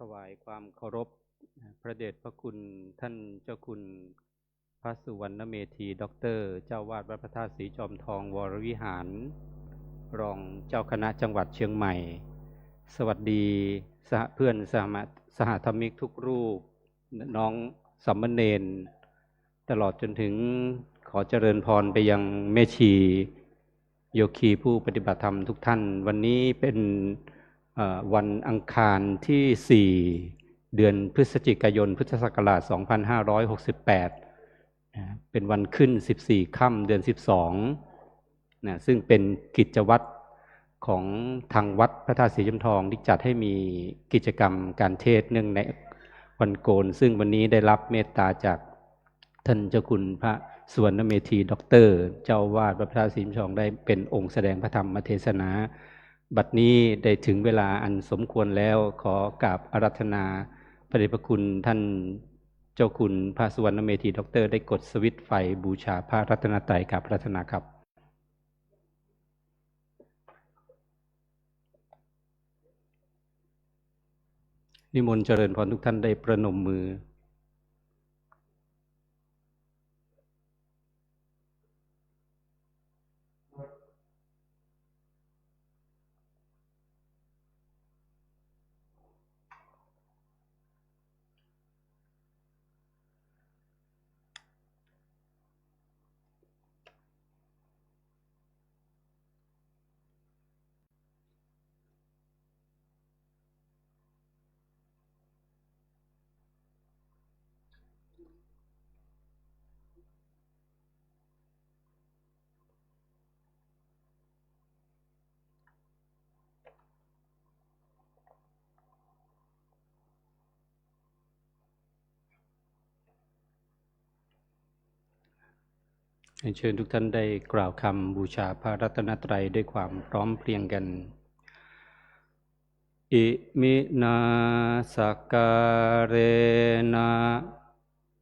ถวายความเคารพพระเดชพระคุณท่านเจ้าคุณพระสุวรรณเมธีด็อกเตอร์เจ้าวาดวัดพระธาตุศรีจอมทองวรวิหารรองเจ้าคณะจังหวัดเชียงใหม่สวัสดีเพื่อนสหธรรมิกทุกรูปน้องสามเณรตลอดจนถึงขอเจริญพรไปยังแม่ชีโยคีผู้ปฏิบัติธรรมทุกท่านวันนี้เป็นวันอังคารที่ 4 เดือนพฤศจิกายนพุทธศักราช 2568 เป็นวันขึ้น 14 ค่ำเดือน 12 ซึ่งเป็นกิจวัตรของทางวัดพระธาตุศรีจอมทองที่จัดให้มีกิจกรรมการเทศน์เนื่องในวันโกนซึ่งวันนี้ได้รับเมตตาจากท่านเจ้าคุณพระสุวรรณเมธีด็อกเตอร์เจ้าวาดวัดพระธาตุศรีจอมทองได้เป็นองค์แสดงพระธรรมเทศนาบัดนี้ได้ถึงเวลาอันสมควรแล้วขอกราบอาราธนาพระเดชพระคุณท่านเจ้าคุณพระสุวรรณเมธีด็อกเตอร์ได้กดสวิตช์ไฟบูชาพระรัตนตรัยกับอาราธนาครับนิมนต์เจริญพรทุกท่านได้ประนมมือเชิญทุกท่านได้กล่าวคำบูชาพระรัตนตรัยด้วยความพร้อมเพรียงกันอิมินาสการเนะ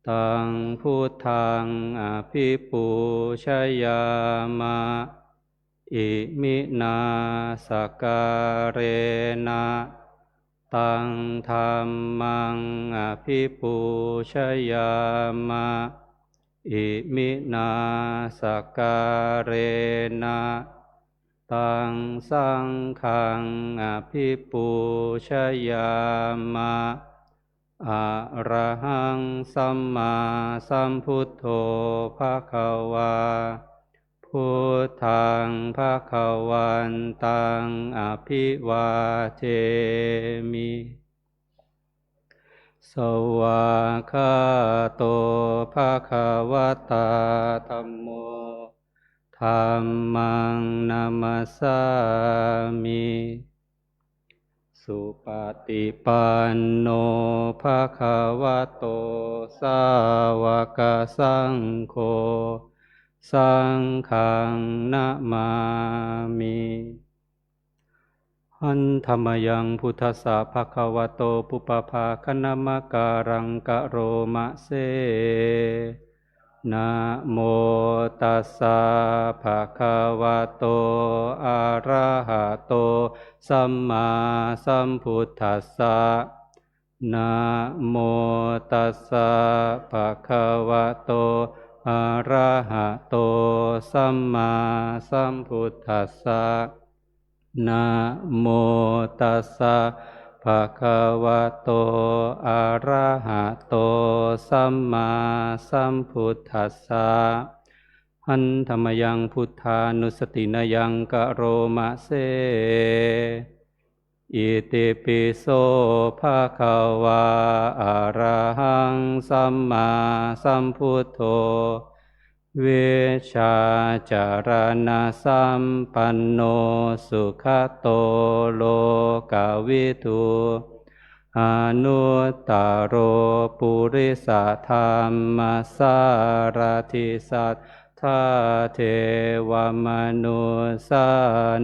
ตังพุทธังอภิปูชยามะอิมินาสการเนะตังธัมมังอภิปูชยามะอิมินาสการเนะตังสังฆังอภิปูชยามะอะระหังสัมมาสัมพุทโธภควาพุทธังภควันตังอภิวาเทมิสวากขาโตภควตาธัมโมธัมมังนามัสสามิสุปฏิปันโนภควโตสาวกสังโฆสังฆังนะมามิหันธรรมยังพุทธัสสะภควโตปุปภาคณมการังกะโรมะเสนะโมตัสสะภะคะวะโตอะระหะโตสัมมาสัมพุทธัสสะนะโมตัสสะภะคะวะโตอะระหะโตสัมมาสัมพุทธัสสะนะโมตัสสะภะคะวะโตอะระหะโตสัมมาสัมพุทธัสสะหันธรรมยังพุทธานุสตินยังกะโรมะเสอิติปิโสภะคะวะอะระหังสัมมาสัมพุทโธเวชาจารณะสัมปันโนสุขโตโลกวิทูอนุตตโรปุริสธรรมสารถิสัทธาเทวมนุสา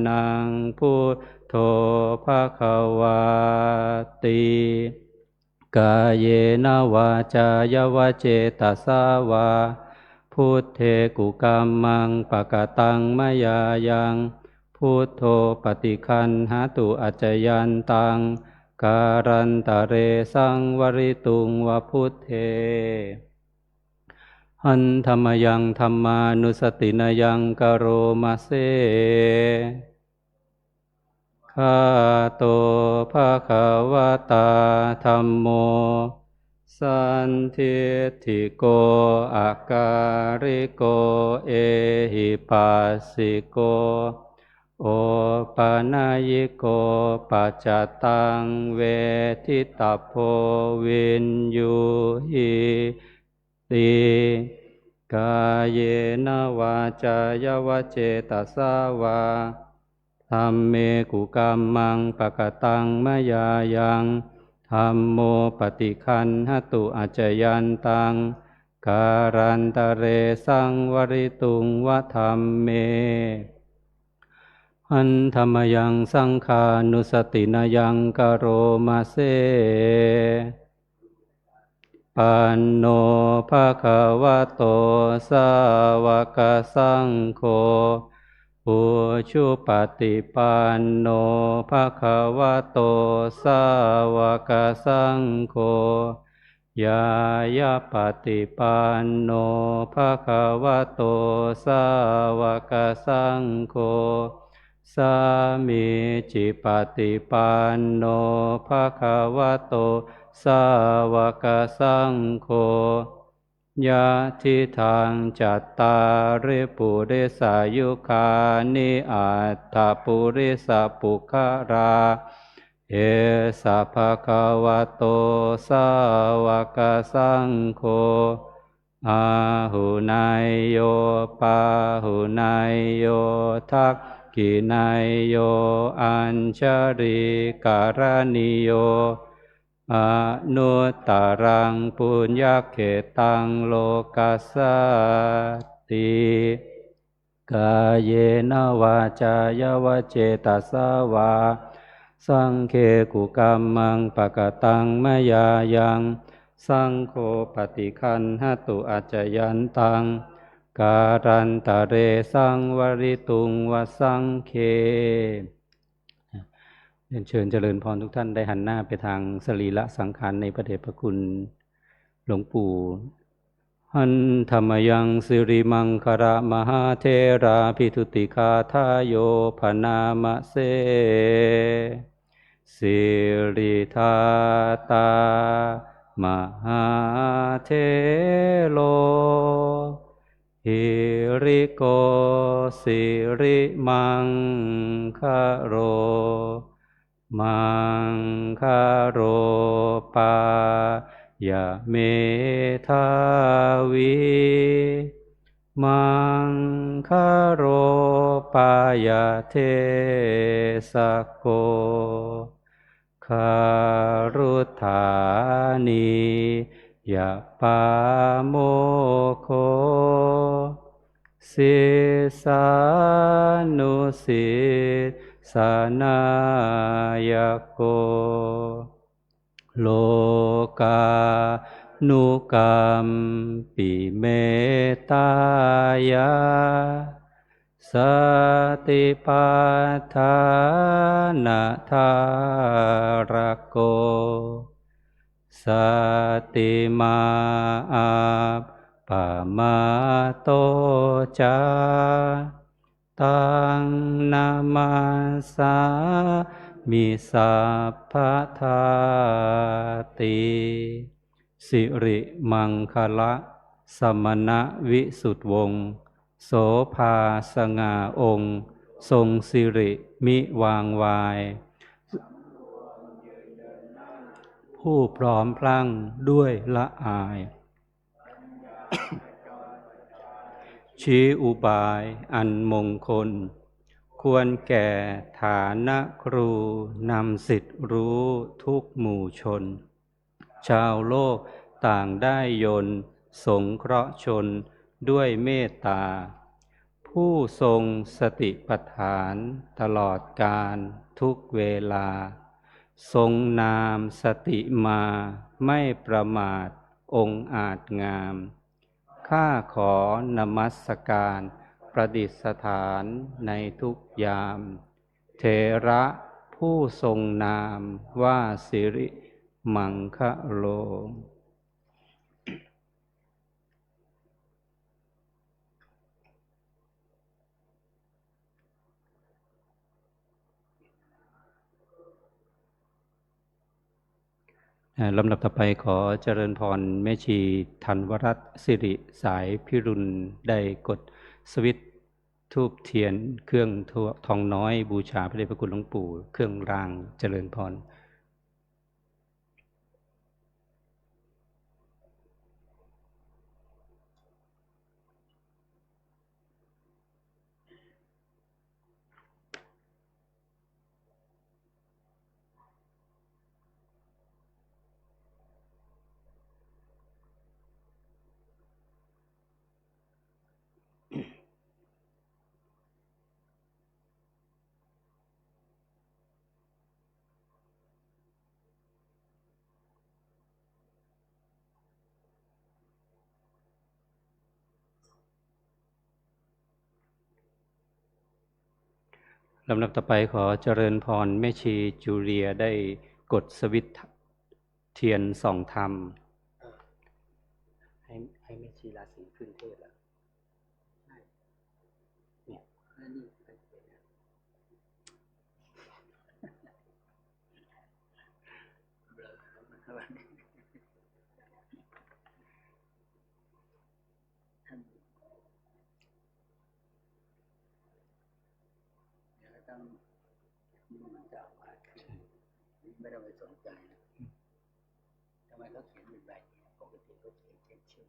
นังพุทโธภควาติกายเยนวาจายวเจตสาวาพุทเทกุกัมมังปะกตังมยายังพุทโธปฏิคันหตุอัจจยันตัง การันตะเรสังวริตุงวพุทเทหันธรรมยังธรรมานุสตินายังกโรมาเซข้าโตภะคะวะตาธัมโมสันทิฏฐิโกอาการิโกเอหิปัสสิโกโอปานายิโกปัจจตังเวทิตาโพวินยูหิติกายเยนวาจายวเจตสาวาธัมเมกุกัมมังปะกตังมยายังธัมโมปฏิคันหตุอาจยันตังการันตะเรสังวริตุงวะธัมเมหันธรรมยังสังฆานุสตินายังกโรมาเซปันโนภะคะวะโตสาวกสังโฆปุชุปฏิปันโนภะคะวะโตสาวกสังโฆยายาปฏิปันโนภะคะวะโตสาวกสังโฆสามิจิปฏิปันโนภะคะวะโตสาวกสังโฆยะทิทางจัตตาริปุริสายุคานิอัตถปุริสปุคราเอสะภะคะวะโตสาวกสังโฆอาหุนายโยปาหุนายโยทักขินายโยอัญชริการณิโยอนุตตรังปุญญเขตังโลกัสสติกายเยนวาจายวเจตสาวาสังเคกุกัมมังปะกตังมยายังสังโฆปฏิคันหตุอาจยันตังการันตะเรสังวริตุงวสังเคเชิญเจริญพรทุกท่านได้หันหน้าไปทางสรีระสังขารในพระเดชพระคุณหลวงปู่หันธรรมยังสิริมังคารมหาเทราภิทุติคาทายโยพนามะเสสิริธาตามหาเทโลหิริโกสิริมังคโรมังคโรปายะเมทาวิมังคโรปายะเทสโกคารุธานียะปาโมโคสิสานุสิสานายโกโลกานุกรรมปิเมตายาสติปัฏฐานะทารโกสติมาอาปะมาโตจาตังนามาสามิสัพพทาติสิริมังคละสมณะวิสุทธวงศ์โสภาสง่าองค์ทรงสิริมิวางวายผู้พร้อมพลั่งด้วยละอายชี้อุบายอันมงคลควรแก่ฐานะครูนำสิทธิรู้ทุกหมู่ชนชาวโลกต่างได้ยนต์สงเคราะห์ชนด้วยเมตตาผู้ทรงสติปัฏฐานตลอดกาลทุกเวลาทรงนามสติมาไม่ประมาทองค์อาจงามข้าขอนมัสการประดิษฐานในทุกยามเถระผ ผู้ทรงนามว่าสิริมังคโลลำดับต่อไปขอเจริญพรแม่ชีธันวรัตน์สิริสายพิรุณได้กดสวิตช์ธูปเทียนเครื่องทองน้อยบูชาพระเดชพระคุณหลวงปู่เครื่องรางเจริญพรลำดับต่อไปขอเจริญพรแม่ชีจูเลียได้กดสวิตช์เทียนส่องธรรมให้แม่ชีราศีขึ้นเทศแล้วเนี่ยต้องมันจะออกมาไม่ต้องไปสนใจทำไมเขาเขียนเป็นแบบนี้ปกติเขาเขียนเช็คชื่อ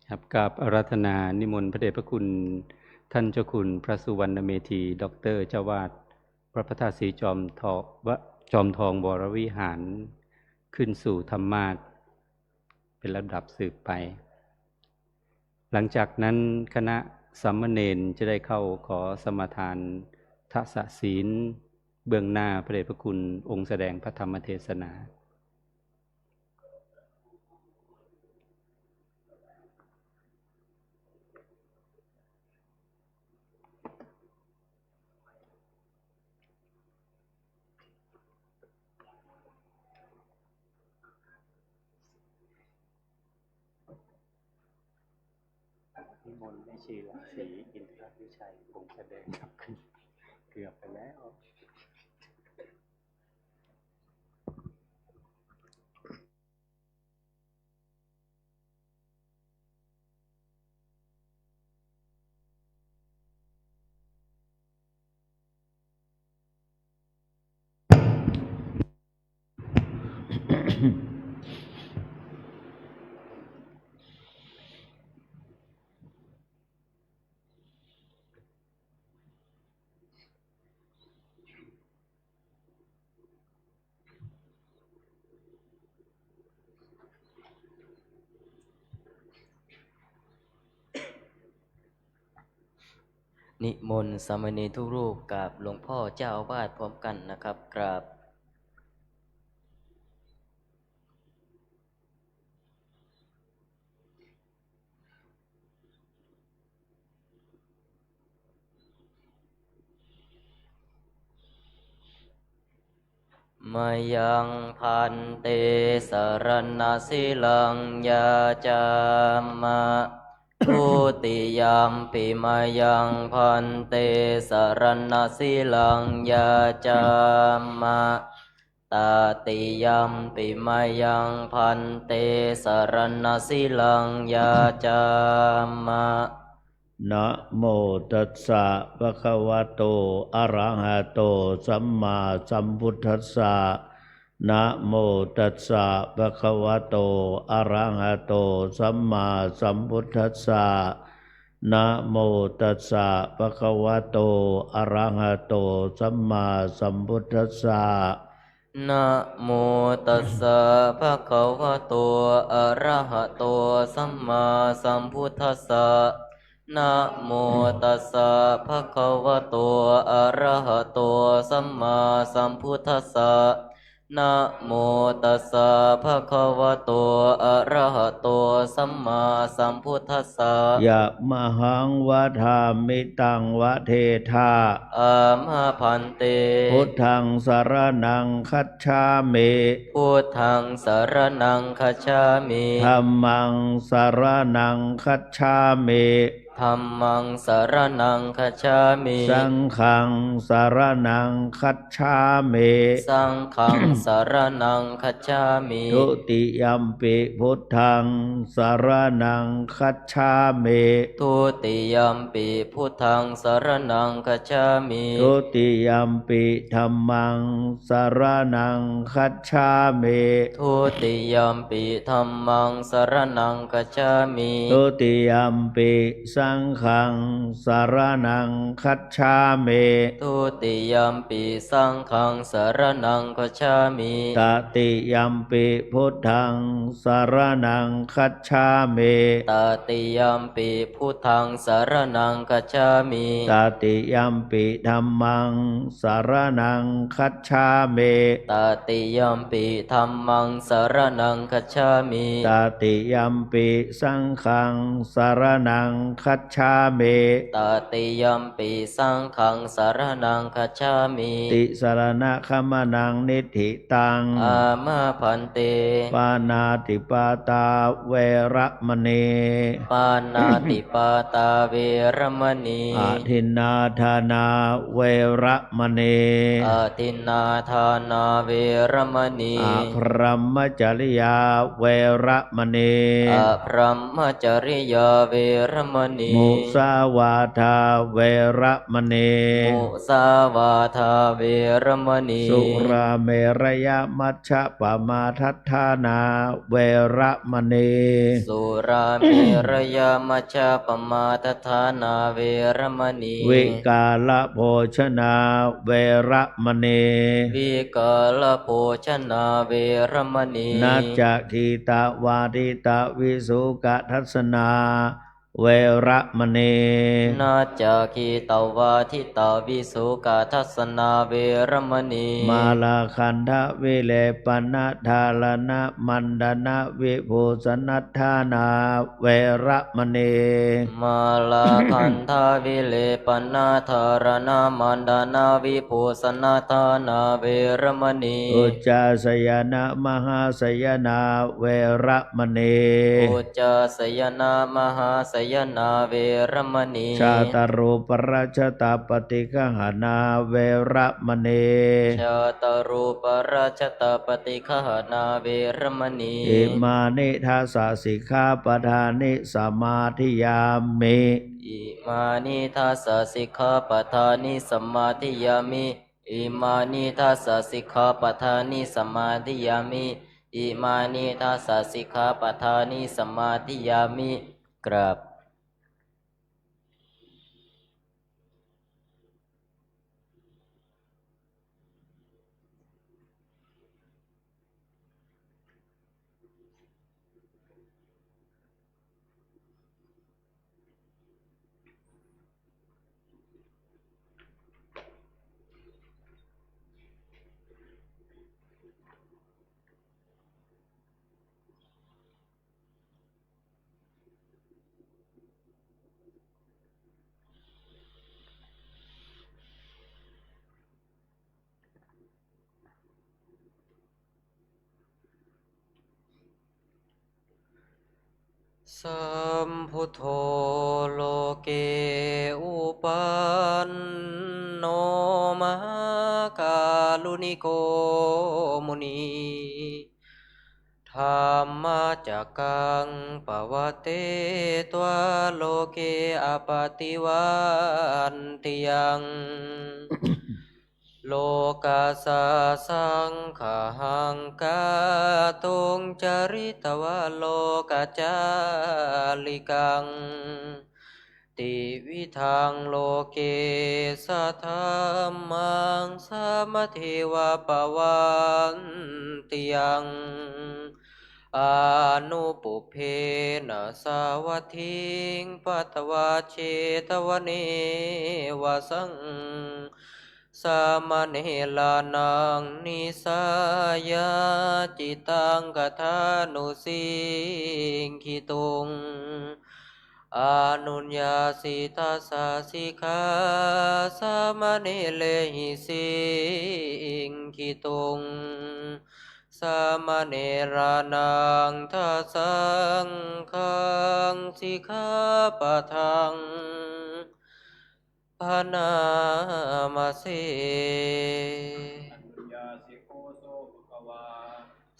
ครับกับอาราธนานิมนต์พระเดชพระคุณท่านเจ้าคุณพระสุวรรณเมธีด็อกเตอร์เจ้าวาดพระพระธาตุศรีจอมทองวรวิหารขึ้นสู่ธรรมาสน์เป็นลำดับสืบไปหลังจากนั้นคณะสามเณรจะได้เข้าขอสมาทานทักษะศีลเบื้องหน้าพระเดชพระคุณองค์แสดงพระธรรมเทศนานิมนต์แม่ชีราศีอินทรวิชัยองค์แสดงครับขึ้นเกือบไปแล้วนิมนต์สามเณรทุกรูปกับหลวงพ่อเจ้าอาวาสพร้อมกันนะครับกราบมายังพันเตสรณสิลังยาจามะทุติยมปิมายังพันเตสรณสิลังยาจามะตติยมปิมายังพันเตสรณสิลังยาจามะนะโมตัสสะภะคะวะโตอะระหะโตสัมมาสัมพุทธัสสะนะโมตัสสะภะคะวะโตอะระหะโตสัมมาสัมพุทธัสสะนะโมตัสสะภะคะวะโตอะระหะโตสัมมาสัมพุทธัสสะนะโมตัสสะภะคะวะโตอะระหะโตสัมมาสัมพุทธัสสะนะโมตัสสะภะคะวะโตอะระหะโตสัมมาสัมพุทธัสสะ นะโมตัสสะภะคะวะโตอะระหะโตสัมมาสัมพุทธัสสะยะมหังวะทามิตังวะเทธาอามหพันเตพุทธังสารนังคัจฉามิ พุทธังสารนังคัจฉามิ ธัมมังสารนังคัจฉามิ ธัมมังสารนังคัจฉามิ สังฆังสารนังคัจฉามิ สังฆังสารนังคัจฉามิ ทุติยัมปิพุทธังสารนังคัจฉามิ ทุติยัมปิพุทธังสารนังคัจฉามิ ทุติยัมปิธัมมังสารนังคัจฉามิ ทุติยัมปิธัมมังสารนังคัจฉามิ ทุติยัมปิสังฆังสารนังคัจฉามิ ทุติยัมปิสังฆังสารนังคัจฉามิ ตติยัมปิพุทธังสารนังคัจฉามิ ตติยัมปิพุทธังสารนังคัจฉามิ ตติยัมปิธัมมังสารนังคัจฉามิ ตติยัมปิธัมมังสารนังคัจฉามิ ตติยัมปิสังฆังสารนังคัจฉามิ ตติยัมปิสังฆังสารนังคัจฉามิ ติสารณะคัมนังนิธิตัง อามะพันเต ปานาติปาตาเวระมณี ปานาติปาตาเวรมณี อาทินนาธานาเวระมณี อาทินนาทานาเวรมณี อาพรหมจริยาเวระมณี อาพรหมจริยาเวรมณี มุสาวาทาเวระมณี มุสาวาทาเวรมณี สุราเมรยมัชฌะปมาทัฏฐานาเวระมณี สุราเมรยมัชฌะปมาทฐานาเวรมณี วิกาลโภชนาเวระมณี วิกาลโภชนาเวรมณี นัจจคีตาวาดิตาวิสุกทัสนาเวระมณี นาจาคีตาวาทิตาวิสุกาทัสนาเวรมณี มาลาคันทะวิเลปนะทาลนะมันดนะวิภูสนัทธานาเวระมณี มาลาคันทาวิเลปนาธารณามันดานาวิภูสนาธานาเวรมณี อุจจาสยนะมหาสยนาเวระมณี อุจจาสยนามหาสยนาเวรมณี ชาตรูปราชตาปฏิกหานาเวระมณี ชาตรูปราชตปฏิฆหนาเวรมณี อิมานิทัสสะสิกขาปทานิสมาธิยามิ อิมานิทัสสะสิกขาปทานิสมมาธิยามิอิมานิทัสสะสิกขาปทานิสมมาธิยามิอิมานิทัสสะสิกขาปทานิสมมาธิยามิกราบสัมพุทโธโลเกอุปันโนมหากาลุนิโกมุนีธรรมจักกังปวัตเตตวโลเกอปติวันติยัง โลกาสาสังขาหังกาตุงจริตวะโลกาจาลิกังติวิทังโลเกสัทธัมมังสมเทวะปวันติยังอนุปุเพนะสาวัตถิงปัตตวาเชตวเนวสัง สามเณรนังนิสายาจิตังกทานุสิงคิตุงอานุญญาสิทัสสะสิกขาสามเณเลหิสิงคิตุงสามเณรานังทัสสังขังสิกขาปะทังพนามาเส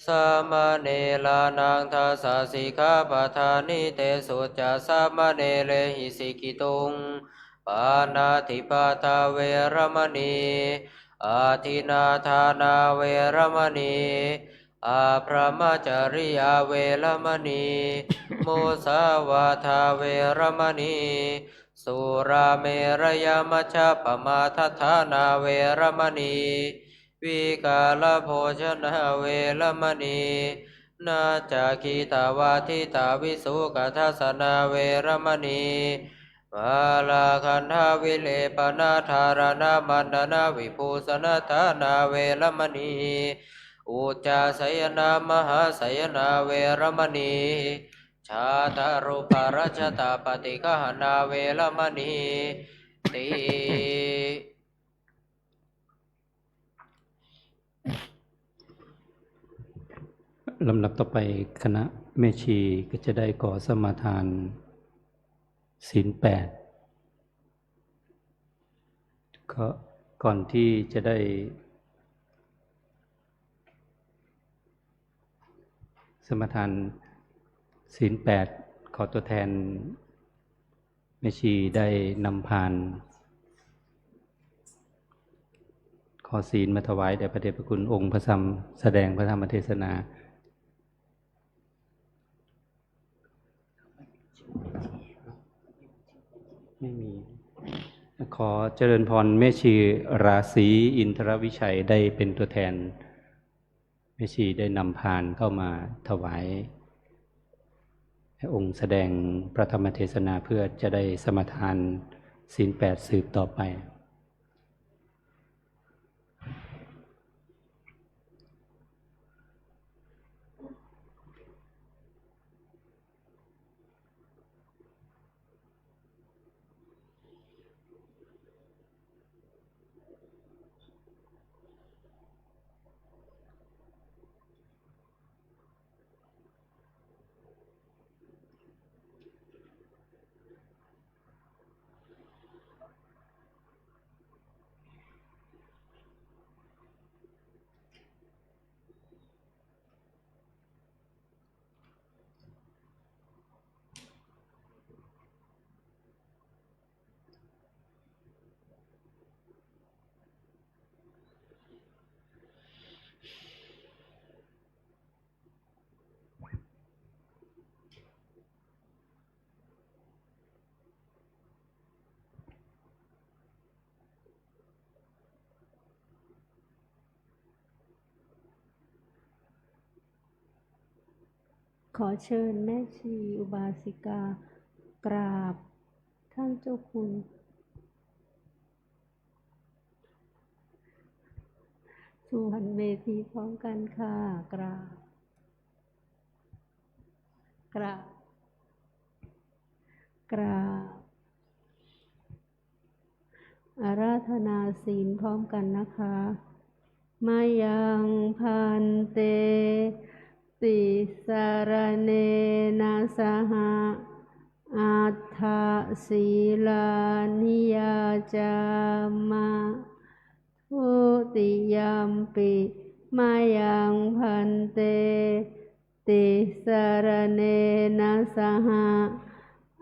สามเณรานังทัสสะสิกขาปะทานิเตสุจะสามเณเลหิสิกิตุงปานาติปาตาเวรมณีอาทินาทานาเวรมณีอาพระมจริยาเวรมณีมุสาวาทาเวรมณีสุราเมรยมัชฌปมาทัฏฐานาเวรมณีวิกาลโภชนะเวรมณีนาจากีตาวาทิตาวิสุขทัสสนาเวรมณีมาลาคันธาวิเลปนาธารณมันดนาวิภูสนทานาเวรมณีอุจจาสยนามหาสยนาเวรมณีชาตารุปรัชตาปฏิฆหนาเวรมณีติ ลำดับต่อไปคณะแม่ชีก็จะได้ก่อสมาทานศีล 8ก็ก่อนที่จะได้สมาทานศีล 8ขอตัวแทนแม่ชีได้นำพานขอศีลมาถวายแด่พระเดชพระคุณองค์พระสัมแสดงพระธรรมเทศนาไม่มีขอเจริญพรแม่ชีราศีอินทรวิชัยได้เป็นตัวแทนแม่ชีได้นำพานเข้ามาถวายให้องค์แสดงพระธรรมเทศนาเพื่อจะได้สมาทานศีล 8สืบต่อไปขอเชิญแม่ชีอุบาสิกากราบท่านเจ้าคุณสู่หันเวทีพร้อมกันค่ะกราบอาราธนาศีลพร้อมกันนะคะมายังพันเตติสารเนนะสหะอัฏฐศีลานิยาจามะทุติยัมปิมายังพันเตติสารเนนะสหะ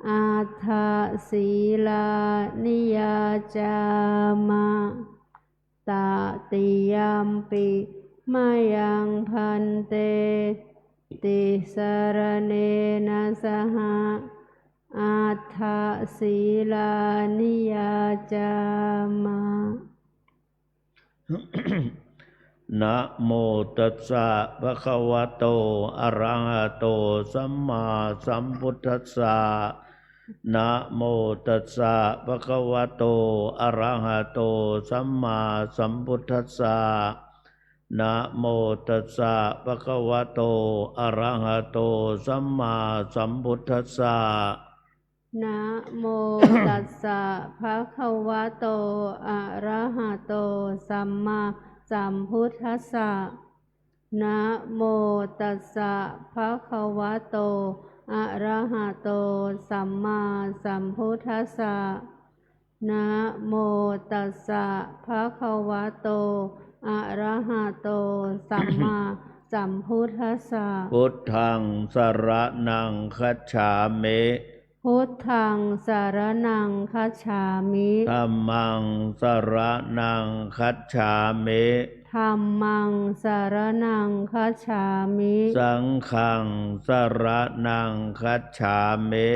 อัฏฐศีลานิยาจามะตติยัมปิมายังพันเตติสารเนนะสหะอัฏฐศีลานิยาจามะ นะโมตัสสะภะคะวะโตอะระหะโตสัมมาสัมพุทธัสสะ นะโมตัสสะภะคะวะโตอะระหะโตสัมมาสัมพุทธัสสะนะโมตัสสะภะคะวะโตอะระหะโตสัมมาสัมพุทธัสสะ นะโมตัสสะภะคะวะโตอะระหะโตสัมมาสัมพุทธัสสะนะโมตัสสะภะคะวะโตอะระหะโตสัมมาสัมพุทธัสสะนะโมตัสสะภะคะวะโตอะระหะโตสัมมาสัมพุทธัสสะ พุทธังสรณังคัจฉามิ พุทธังสารนังคัจฉามิ ธัมมังสรณังคัจฉามิ ธัมมังสารนังคัจฉามิ สังฆังสรณังคัจฉามิ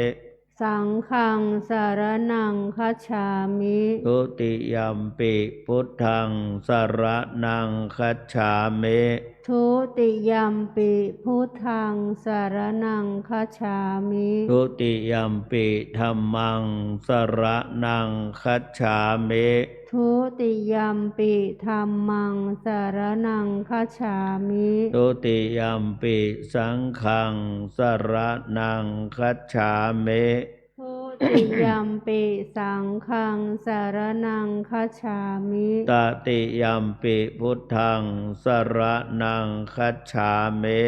สังฆังสารนังคัจฉามิ ทุติยัมปิพุทธังสรณังคัจฉามิ ทุติยัมปิพุทธังสารนังคัจฉามิ ทุติยัมปิธัมมังสรณังคัจฉามิ ทุติยัมปิธัมมังสารนังคัจฉามิ ทุติยัมปิสังฆังสรณังคัจฉามิ ทุติยัมปิสังฆังสารนังคัจฉามิ ตติยัมปิพุทธังสรณังคัจฉามิ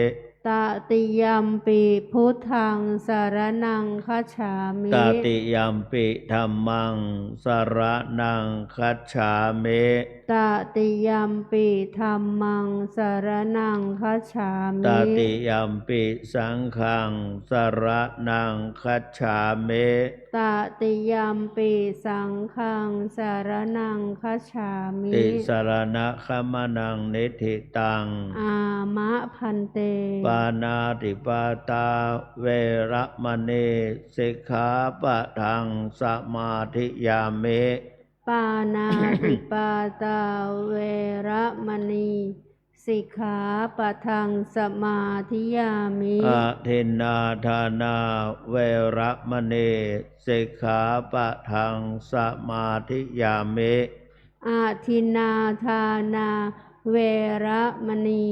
ตติยัมปิพุทธังสารนังคัจฉามิ ตติยัมปิธัมมังสรณังคัจฉามิ ตติยัมปิธัมมังสารนังคัจฉามิ ตติยัมปิสังฆังสรณังคัจฉามิ ตติยัมปิสังฆังสารนังคัจฉามิ ติสรณะขมนังนิธิตัง อามะพันเต ปานาติปาตาเวระมณีสิกขาปะทังสมาธิยามิ ปานาติปาตาเวระมณีสิกขาปะทังสมาธิยามิ อะทินนาทานาเวระมณีสิกขาปะทังสมาธิยามิ อาทินนาทานาเวระมณี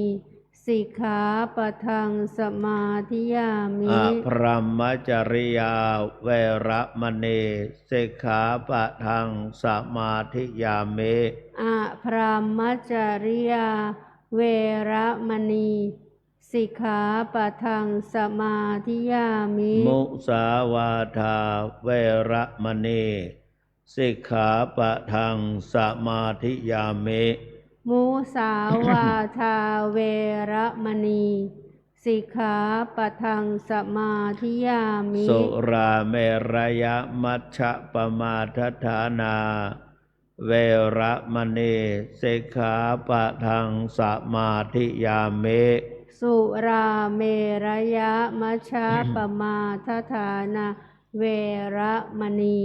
สิกขาปะทังสมาธิยามิ อะพรหมจริยาเวระมณีสิกขาปะทังสมาธิยามิ อะพรหมจริยาเวระมณีสิกขาปะทังสมาธิยามิ มุสาวาทาเวระมณีสิกขาปะทังสมาธิยามิ มุสาวาทาเวระมณีสิกขาปะทังสมาธิยามิ สุราเมรยมัชฌะปมาทฐานาเวระมณีสิกขาปะทังสมาธิยามิ สุราเมรยมัชฌะปมาทฐานาเวระมณี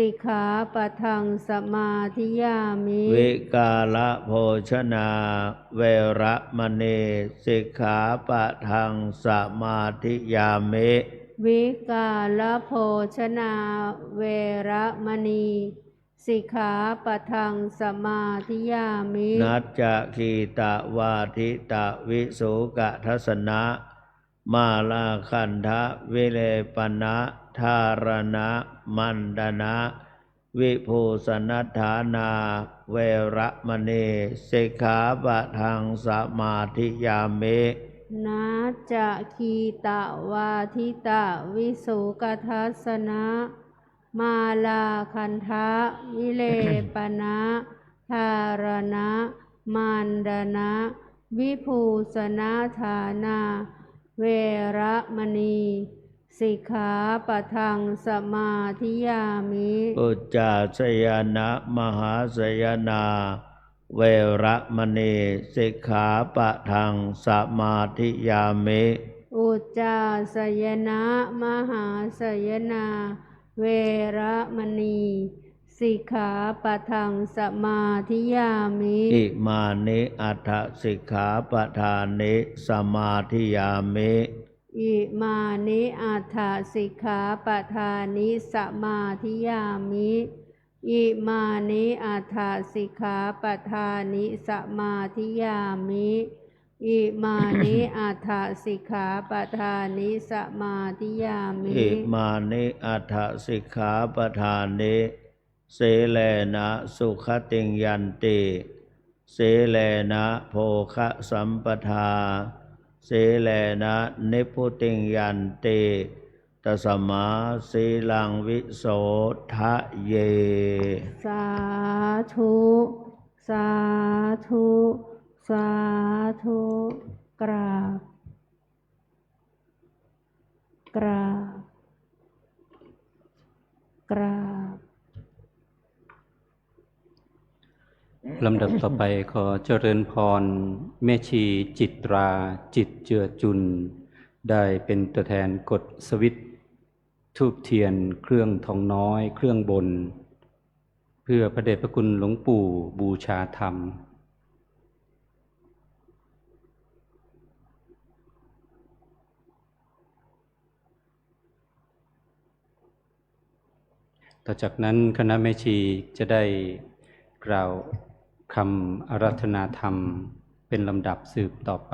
สิกขาปะทังสมาธิยามิ วิกาลโภชนาเวระมณีสิกขาปะทังสมาธิยามิ วิกาลโภชนาเวระมณีสิกขาปะทังสมาธิยามิ นัจจะคีตะวาทิตะวิสุกะทัสนะมาลาคันทะวิเลปนะธารณะมันดนะวิภูสนัฏฐานาเวระมณีสิกขาปะทังสมาธิยามิ นาจะคีตะวาทิตะวิสุกทัสสนะมาลาคันทะวิเลปนะธารณะมันดนะวิภูสนาฐานาเวระมณีสิกขาปะทังสมาธิยามิ อุจจาสยนะมหาสยนาเวระมณีสิกขาปะทังสมาธิยามิ อุจจาสยนะมหาสยนาเวระมณีสิกขาปะทังสมาธิยามิ อิมานิอัฏฐสิกขาปทานิสมาธิยามิ อ อิมานิอัฏฐสิกขาปทานิสมาธิยามิอิมานิอัฏฐสิกขาปทานิสมาธิยามิอิมานิอัฏฐสิกขาปทานิสมาธิยามิอิมานิอัฏฐสิกขาปทานิเสเลนะสุขติงยันติเสเลนะโภคะสัมปทาเสเลนะนิพพุติงยันติตัสมาสีลังวิโสทะเยสาธุสาธุสาธุกราบกราบกราบลำดับต่อไปขอเจริญพรแม่ชีจิตราจิตเจือจุนได้เป็นตัวแทนกดสวิตช์ธูปเทียนเครื่องทองน้อยเครื่องบนเพื่อพระเดชพระคุณหลวงปู่บูชาธรรมต่อจากนั้นคณะแม่ชีจะได้กล่าวคำอาราธนาธรรมเป็นลำดับสืบต่อไป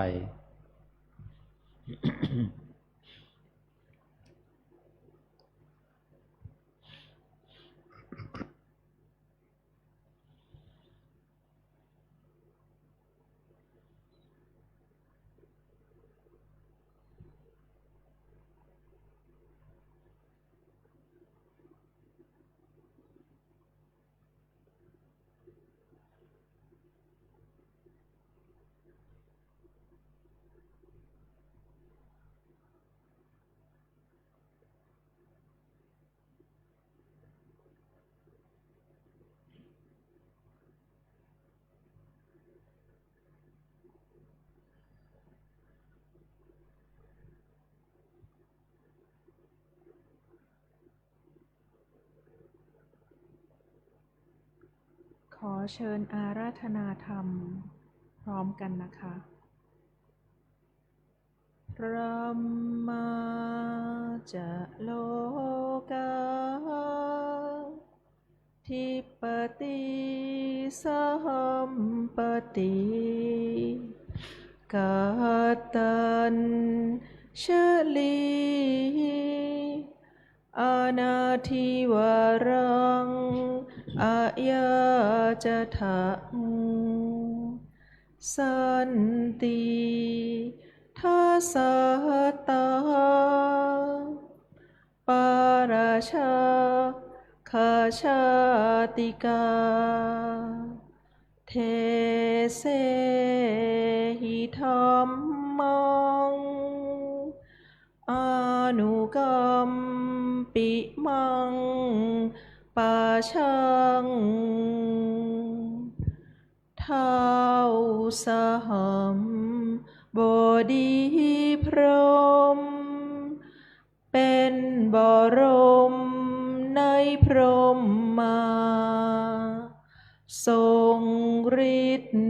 ขอเชิญอาราธนาธรรมพร้อมกันนะคะพระมาจะโลกาทิปติสัมปติกาตัญชลีอานาทิวารังอายาจถะสันติทัสสะตาปาราชาคาชาติกาเทเสหิธัมมังอานุกัมปิมังปาชังเท้าสหัมบดีพรหมเป็นบรมในพรหมมาทรงฤทธิ์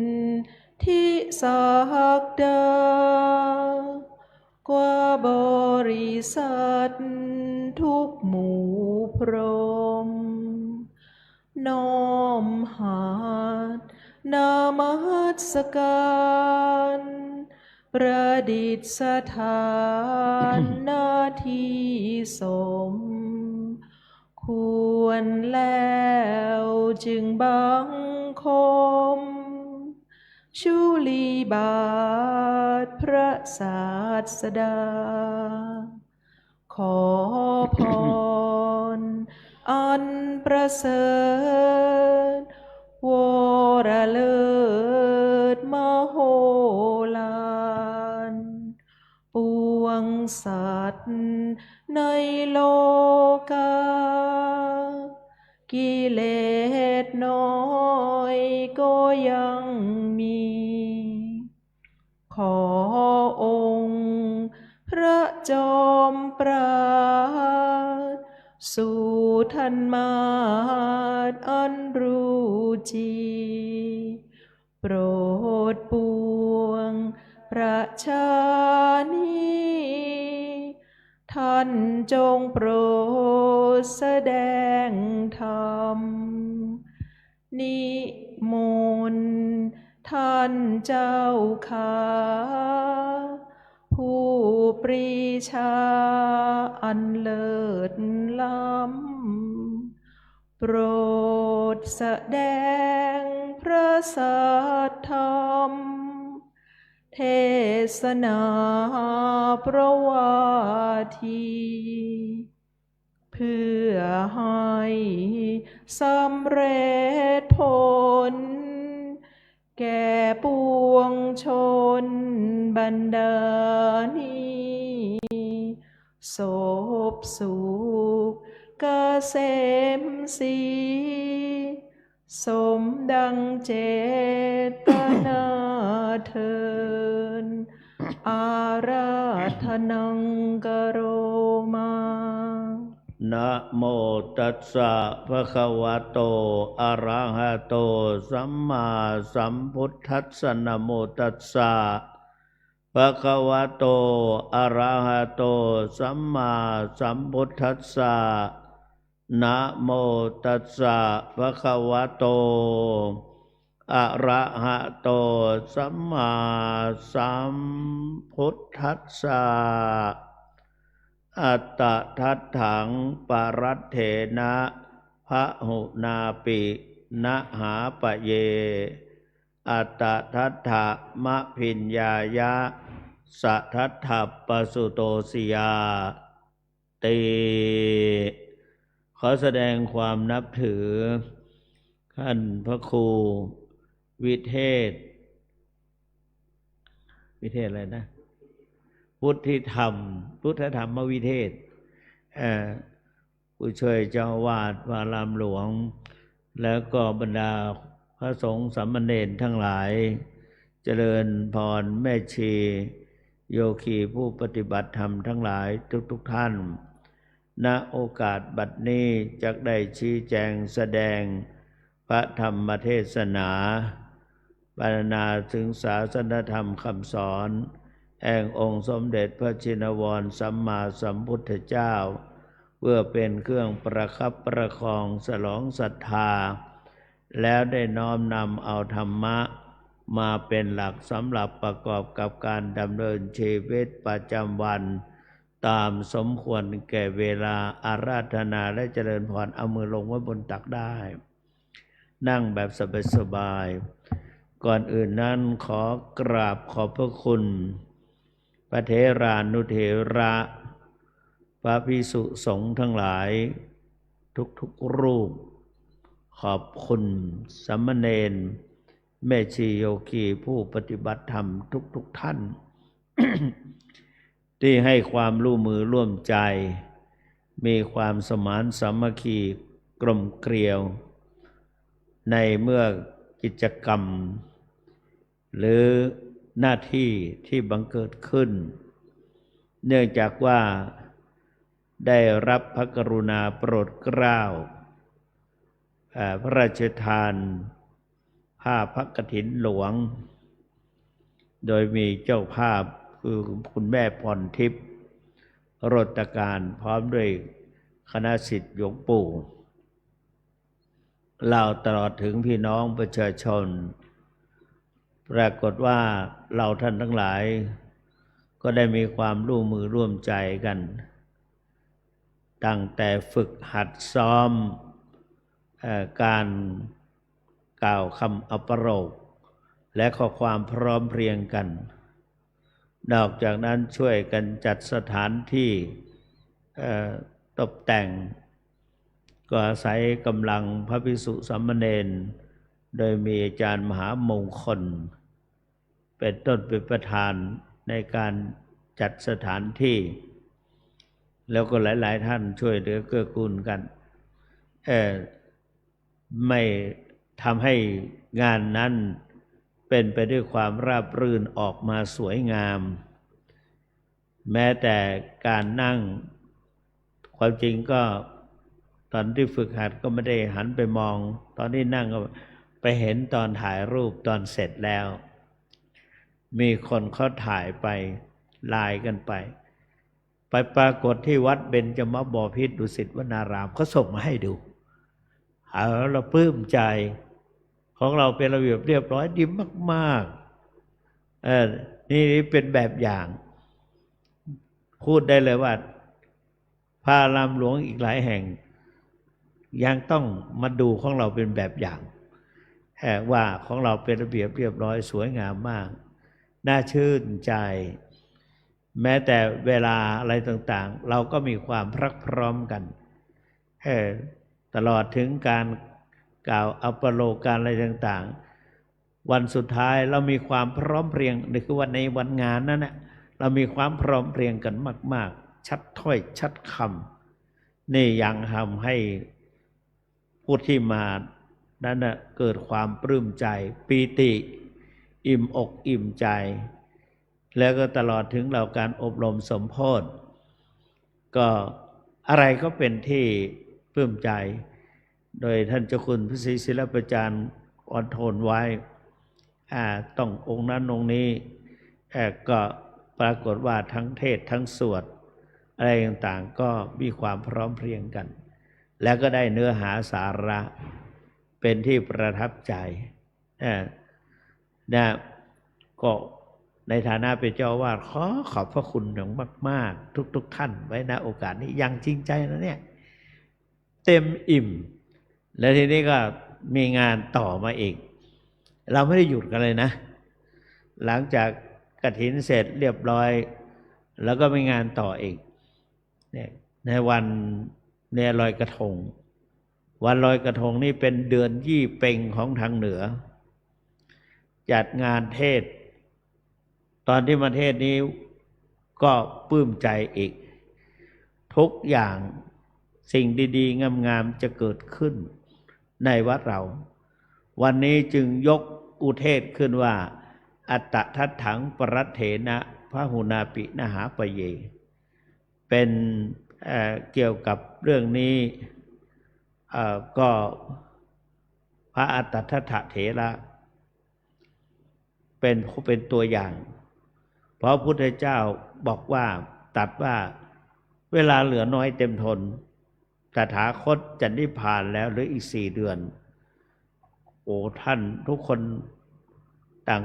ที่ศักดากว่าบริษัททุกหมู่พรหมน้อมหาดนามัสการประดิษฐานหน้าที่สมควรแล้วจึงบังคมชุลีบาทพระศาสดาขอพรอันประเสริฐวรเลิศมโหฬารปวงสัตว์ในโลกากิเลสน้อยก็ยังมีขอองค์พระจอมปราดสู่ท่านมาดอันรู้จริงโปรดปวงประชานิ ท่านจงโปรดแสดงธรรมนิมนต์ท่านเจ้าข้าผู้ปรีชาอันเลิศล้ำโปรดแสดงพระสัทธรรมเทศนาประวาทีเพื่อให้สำเร็จผลแก่ปวงชนบรรดานี้ศพสุขเกษมศรีสมดังเจตนาเทินอาราธนังกโรมานะโมตัสสะภะคะวะโตอะระหะโตสัมมาสัมพุทธัสสะนะโมตัสสะภะคะวะโตอะระหะโตสัมมาสัมพุทธัสสะนะโมตัสสะภะคะวะโตอะระหะโตสัมมาสัมพุทธัสสะอัตตะทัฏฐังปรัตเถนะภะหุนาปินะหาปะเยอัตตะทัฏฐะมะพิญญายะสัทธัตถะปสุโตสิยาติขอแสดงความนับถือท่านพระครูวิเทศอะไรนะพุทธิธรรมพุทธธรรมวิเทศผู้ช่วยเจ้าอาวาสวารามหลวงแล้วก็บรรดาพระสงฆ์สามเณรทั้งหลายเจริญพรแม่ชีโยคีผู้ปฏิบัติธรรมทั้งหลายทุกท่านณโอกาสบัดนี้จักได้ชี้แจงแสดงพระธรรมเทศนาบรรณาถึงศาสนธรรมคำสอนแห่งองค์สมเด็จพระชินวรสัมมาสัมพุทธเจ้าเพื่อเป็นเครื่องประคับประคองฉลองศรัทธาแล้วได้น้อมนำเอาธรรมะมาเป็นหลักสำหรับประกอบกับการดำเนินชีวิตประจำวันตามสมควรแก่เวลาอาราธนาและเจริญพรเอามือลงไว้บนตักได้นั่งแบบสบายๆก่อนอื่นนั้นขอกราบขอบพระคุณพระเถรานุเถระพระภิกษุสงฆ์ทั้งหลายทุกรูปขอบคุณสามเณรแม่ชีโยคีผู้ปฏิบัติธรรมทุกท่าน ที่ให้ความร่วมมือร่วมใจมีความสมานสามัคคีกลมเกลียวในเมื่อกิจกรรมหรือหน้าที่ที่บังเกิดขึ้นเนื่องจากว่าได้รับพระกรุณาโปรดเกล้าพระราชทานผ้าพระกฐินหลวงโดยมีเจ้าภาพคือคุณแม่พรทิพย์โรตการพร้อมด้วยคณะศิษย์หลวงปู่เล่าตลอดถึงพี่น้องประชาชนปรากฏว่าเราท่านทั้งหลายก็ได้มีความร่วมมือร่วมใจกันตั้งแต่ฝึกหัดซ้อมการกล่าวคำอัปโรกและข้อความพร้อมเพรียงกันนอกจากนั้นช่วยกันจัดสถานที่ตกแต่งก็อาศัยกำลังพระภิกษุสามเณรโดยมีอาจารย์มหามงคลเป็นต้นเป็นประธานในการจัดสถานที่แล้วก็หลายๆท่านช่วยเหลือเกื้อกูลกันไม่ทำให้งานนั้นเป็นไปด้วยความราบรื่นออกมาสวยงามแม้แต่การนั่งความจริงก็ตอนที่ฝึกหัดก็ไม่ได้หันไปมองตอนที่นั่งก็ไปเห็นตอนถ่ายรูปตอนเสร็จแล้วมีคนเขาถ่ายไปไลน์กันไป ไปปรากฏที่วัดเบญจมบพิตรดุสิตวนารามเขาส่งมาให้ดูเราปลื้มใจของเราเป็นระเบียบเรียบร้อยดีมากๆนี่เป็นแบบอย่างพูดได้เลยว่าพระอารามหลวงอีกหลายแห่งยังต้องมาดูของเราเป็นแบบอย่างว่าของเราเป็นระเบียบเรียบร้อยสวยงามมากน่าชื่นใจแม้แต่เวลาอะไรต่างๆเราก็มีความพรักพร้อมกันตลอดถึงการกล่าวอัปโลกการอะไรต่างๆวันสุดท้ายเรามีความพร้อมเพรียงนี่คือวันในวันงานนั้นนะเรามีความพร้อมเพรียงกันมากๆชัดถ้อยชัดคำนี่ยังทำให้ผู้ที่มานั้นนะเกิดความปลื้มใจปีติอิ่มอกอิ่มใจแล้วก็ตลอดถึงเราการอบรมสมโภชก็อะไรก็เป็นที่ปลื้มใจโดยท่านเจ้าคุณพระศรีศิลปจารย์อ่อนโทนไว้ต้ององค์นั้นองค์นี้ก็ปรากฏว่าทั้งเทศทั้งสวดอะไรต่างๆก็มีความพร้อมเพรียงกันแล้วก็ได้เนื้อหาสาระเป็นที่ประทับใจนะก็ในฐานะเป็นเจ้าอาวาสขอบพระคุณอย่างมากๆทุกท่านไว้ณโอกาสนี้อย่างจริงใจนะเนี่ยเต็มอิ่มและทีนี้ก็มีงานต่อมาอีกเราไม่ได้หยุดกันเลยนะหลังจากกฐินเสร็จเรียบร้อยแล้วก็มีงานต่ออีกเนี่ยในวันเนี่ยลอยกระทงวันลอยกระทงนี่เป็นเดือนยี่เพ็งของทางเหนือจัดงานเทศตอนที่มาเทศนี้ก็ปลื้มใจอีกทุกอย่างสิ่งดีๆงามๆจะเกิดขึ้นในวัดเราวันนี้จึงยกอุเทศขึ้นว่าอัตตทัฏฐังปรัตเถนะพหุนาปินหาปเยเป็นเกี่ยวกับเรื่องนี้ก็พระอัตตทัฏฐเถระเป็นตัวอย่างเพราะพระพุทธเจ้าบอกว่าตรัสว่าเวลาเหลือน้อยเต็มทนตถาคตจะนิพพานแล้วหรืออีก4 เดือนโอ้ท่านทุกคนต่าง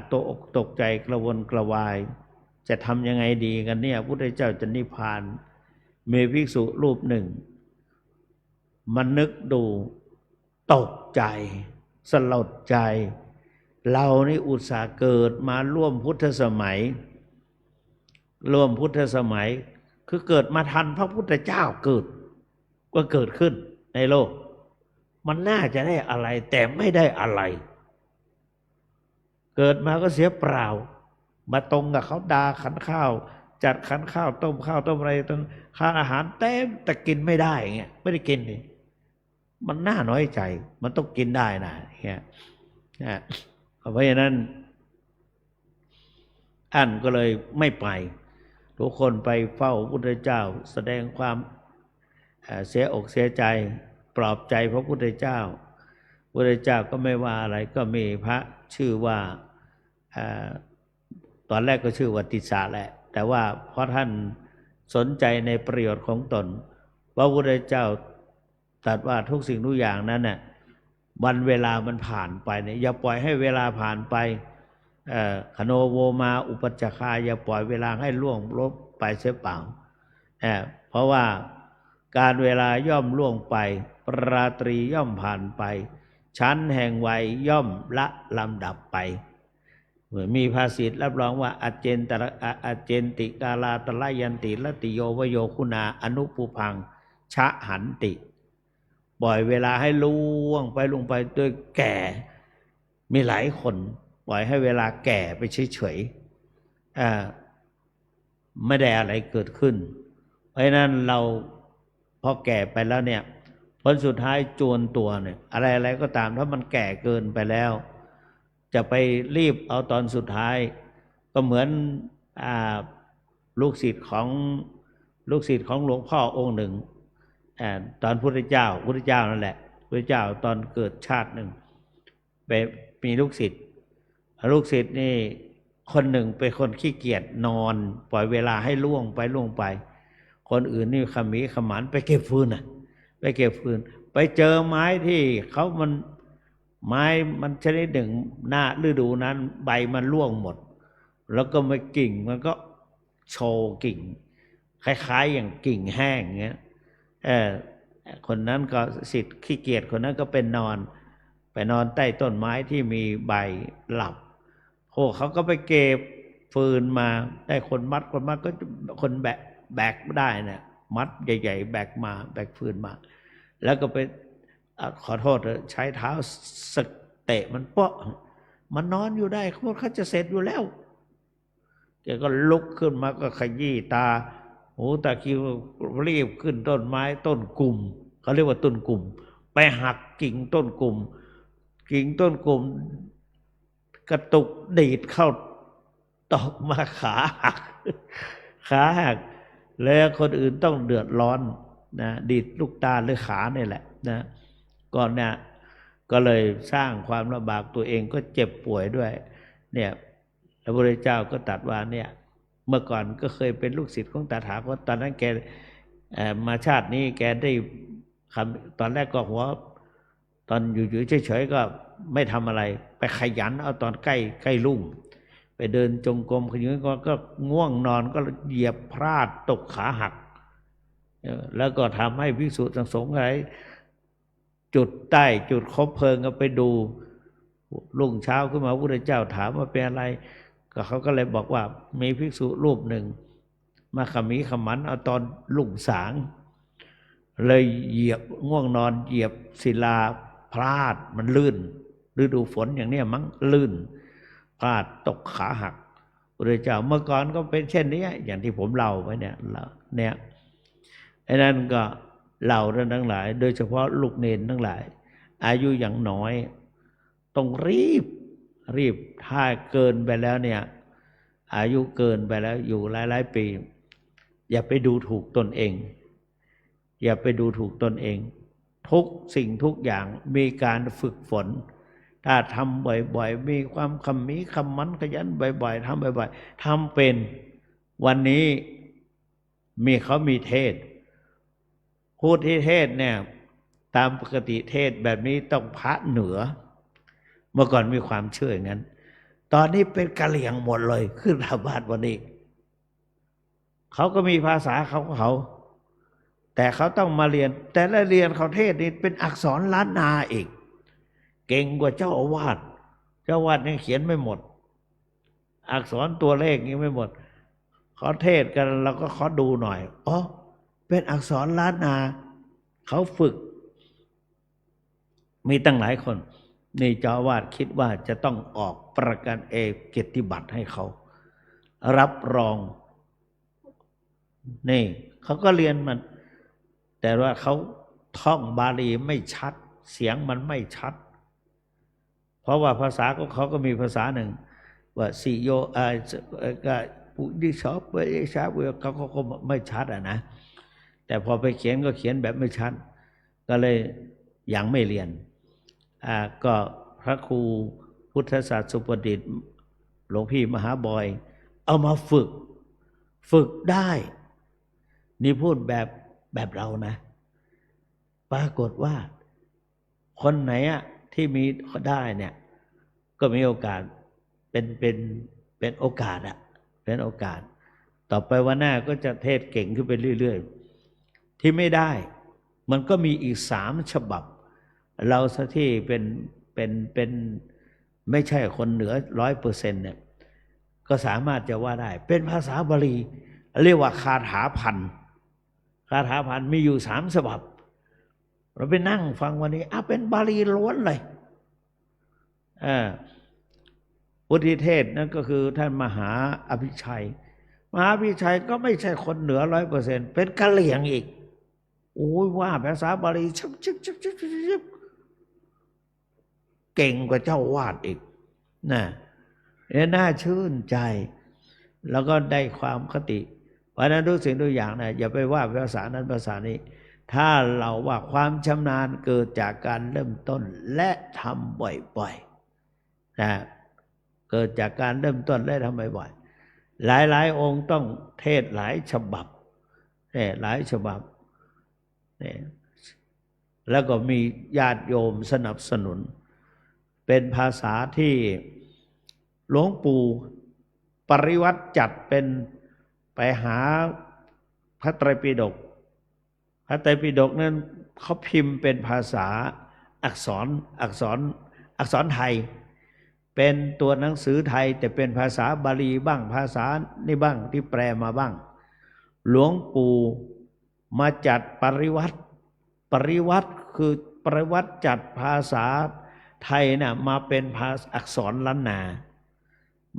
ตกใจกระวนกระวายจะทำยังไงดีกันเนี่ยพระพุทธเจ้าจะนิพพานมีภิกษุรูปหนึ่งมันนึกดูตกใจสลดใจเรานี่อุตส่าห์เกิดมาร่วมพุทธสมัยคือเกิดมาทันพระพุทธเจ้าเกิดขึ้นในโลกมันน่าจะได้อะไรแต่ไม่ได้อะไรเกิดมาก็เสียเปล่ามาตรงกับเขาดาขันข้าวจัดขันข้าวต้มข้าวต้มอะไรต้นข้าวอาหารเต็มแต่กินไม่ได้เงี้ยไม่ได้กินเลยมันน่าน้อยใจมันต้องกินได้นะเงี้ยเพราะฉะนั้นท่านก็เลยไม่ไปทุกคนไปเฝ้าพระพุทธเจ้าแสดงความเสียอกเสียใจปลอบใจพระพุทธเจ้าพระพุทธเจ้าก็ไม่ว่าอะไรก็มีพระชื่อว่าตอนแรกก็ชื่อว่าติสสะแหละแต่ว่าเพราะท่านสนใจในประโยชน์ของตนพระพุทธเจ้าตรัสว่าทุกสิ่งทุกอย่างนั้นน่ะวันเวลามันผ่านไปเนี่ยอย่าปล่อยให้เวลาผ่านไปคโนโวมาอุปัชฌคาอย่าปล่อยเวลาให้ล่วงลบไปเสียเปล่าเพราะว่าการเวลาย่อมล่วงไปราตรีย่อมผ่านไปชั้นแห่งวัยย่อมละลำดับไปเหมือนมีภาษิตรับรองว่าอเจนติกาลาตละยันติลติโยวโยคุณาอนุปุพังชะหันติปล่อยเวลาให้ล่วงไปด้วยแก่มีหลายคนปล่อยให้เวลาแก่ไปเฉยๆไม่ได้อะไรเกิดขึ้นเพราะฉะนั้นเราพอแก่ไปแล้วเนี่ยผลสุดท้ายจวนตัวเนี่ยอะไรก็ตามถ้ามันแก่เกินไปแล้วจะไปรีบเอาตอนสุดท้ายก็เหมือนลูกศิษย์ของหลวงพ่อองค์หนึ่งตอนพุทธเจ้านั่นแหละพุทธเจ้าตอนเกิดชาติหนึ่งไปมีลูกศิษย์นี่คนหนึ่งเป็นคนขี้เกียจนอนปล่อยเวลาให้ล่วงไป คนอื่นนี่ขมีขมันไปเก็บฟืนน่ะไปเก็บฟืนไปเจอไม้ที่เขามันไม้มันชนิดหนึ่งหน้าฤดูนั้นใบมันร่วงหมดแล้วก็มากิ่งมันก็โชว์กิ่งคล้ายๆอย่างกิ่งแห้งเงี้ยคนนั้นก็สิทธิ์ขี้เกียจคนนั้นก็ไปนอนใต้ต้นไม้ที่มีใบหลับโอ้เขาก็ไปเก็บฟืนมาได้คนมัดก็คนแบกได้เนี่ยมัดใหญ่ๆแบกฟืนมาแล้วก็ไปขอโทษใช้เท้าสึกเตะมันเปาะมันนอนอยู่ได้เขาจะเสร็จอยู่แล้วแกก็ลุกขึ้นมาก็ขยี้ตาหูตาคิวรีบขึ้นต้นไม้ต้นกลุ่มเขาเรียกว่าต้นกลุ่มไปหักกิ่งต้นกลุ่มกระตุกดีดเข้าตอกมาขาหักแล้วคนอื่นต้องเดือดร้อนนะดีดลูกตาหรือขาเนี่ยแหละนะก่อนเนี่ยก็เลยสร้างความลำบากตัวเองก็เจ็บป่วยด้วยเนี่ยพระพุทธเจ้าก็ตรัสว่าเนี่ยเมื่อก่อนก็เคยเป็นลูกศิษย์ของตถาคตตอนนั้นแกมาชาตินี้แกได้ตอนแรกก็หัวตอนอยู่เฉยๆก็ไม่ทำอะไรไปขยันเอาตอนใกล้รุ่งไปเดินจงกรมขยืนก็ง่วงนอนก็เหยียบพลาดตกขาหักแล้วก็ทำให้ภิกษุสงฆ์อะไรจุดใต้จุดคบเพลิงก็ไปดูรุ่งเช้าขึ้นมาพระพุทธเจ้าถามว่าเป็นอะไรก็เขาก็เลยบอกว่ามีภิกษุรูปหนึ่งมาขมีขมันเอาตอนรุ่งสางเลยเหยียบง่วงนอนเหยียบศิลาพลาดมันลื่นฤดูฝนอย่างนี้มั้งลื่นพลาดตกขาหักพระพุทธเจ้าเมื่อก่อนก็เป็นเช่นนี้อย่างที่ผมเล่าไว้เนี่ยไอ้นั่นก็เล่าท่านทั้งหลายโดยเฉพาะลูกเนรทั้งหลายอายุอย่างน้อยต้องรีบถ้าเกินไปแล้วเนี่ยอายุเกินไปแล้วอยู่หลายปีอย่าไปดูถูกตนเองทุกสิ่งทุกอย่างมีการฝึกฝนถ้าทำบ่อยๆมีความขมีขมันขยันบ่อยๆทำบ่อยๆทำเป็นวันนี้เขามีเทศพูดที่เทศเนี่ยตามปกติเทศแบบนี้ต้องพระเหนือเมื่อก่อนมีความเชื่ออย่างนั้นตอนนี้เป็นกะเหรี่ยงหมดเลยขึ้นธรรมบาทวันนี้เขาก็มีภาษาเขาแต่เขาต้องมาเรียนแต่ละเรียนเขาเทศนี่เป็นอักษรล้านนาอีกเก่งกว่าเจ้าอาวาสยังเขียนไม่หมดอักษรตัวเลขยังไม่หมดเขาเทศกันเราก็ขอดูหน่อยอ๋อเป็นอักษรล้านนาเขาฝึกมีตั้งหลายคนนี่เจ้าอาวาสคิดว่าจะต้องออกประกาศเกียรติบัตรให้เขารับรองนี่เขาก็เรียนมันแต่ว่าเขาท่องบาลีไม่ชัดเสียงมันไม่ชัดเพราะว่าภาษาของเขาก็มีภาษาหนึ่งว่าสิโยก็ปุดิชอบไปชาเขาก็ไม่ชัดนะแต่พอไปเขียนก็เขียนแบบไม่ชัดก็เลยยังไม่เรียนก็พระครูพุทธศาสตร์สุประดิษฐ์หลวงพี่มหาบอยเอามาฝึกได้นี่พูดแบบเรานะปรากฏว่าคนไหนที่มีได้เนี่ยก็มีโอกาสเป็นโอกาสเป็นโอกาสต่อไปวันหน้าก็จะเทศเก่งขึ้นไปเรื่อยๆที่ไม่ได้มันก็มีอีก3 ฉบับเราซะที่เป็นไม่ใช่คนเหนือ 100% เนี่ยก็สามารถจะว่าได้เป็นภาษาบาลีเรียกว่าคาถาพันมีอยู่3 ฉบับเราไปนั่งฟังวันนี้เป็นบาลีล้วนเลยพุทธิเทศนั่นก็คือท่านมหาอภิชัยก็ไม่ใช่คนเหนือ 100% เป็นกะเหรี่ยงอีกโอ้ยว่าภาษาบาลีชิบเก่งกว่าเจ้าวาดอีกนะน่าชื่นใจแล้วก็ได้ความคติเพราะนั้นทุกสิ่งทุกอย่างนะอย่าไปว่าภาษานั้นภาษานี้ถ้าเราว่าความชำนาญเกิดจากการเริ่มต้นและทำบ่อยๆนะเกิดจากการเริ่มต้นและทำบ่อยๆหลายองค์ต้องเทศหลายฉบับ เนี่ยหลายฉบับเนี่ยแล้วก็มีญาติโยมสนับสนุนเป็นภาษาที่หลวงปู่ปริวัติจัดเป็นไปหาพระไตรปิฎกพระไตรปิฎกนั้นเขาพิมพ์เป็นภาษาอักษรไทยเป็นตัวหนังสือไทยแต่เป็นภาษาบาลีบ้างภาษานี่บ้างที่แปลมาบ้างหลวงปู่มาจัดปริวัติคือปริวัติจัดภาษาไทยน่ะมาเป็นภาษาอักษรล้านนา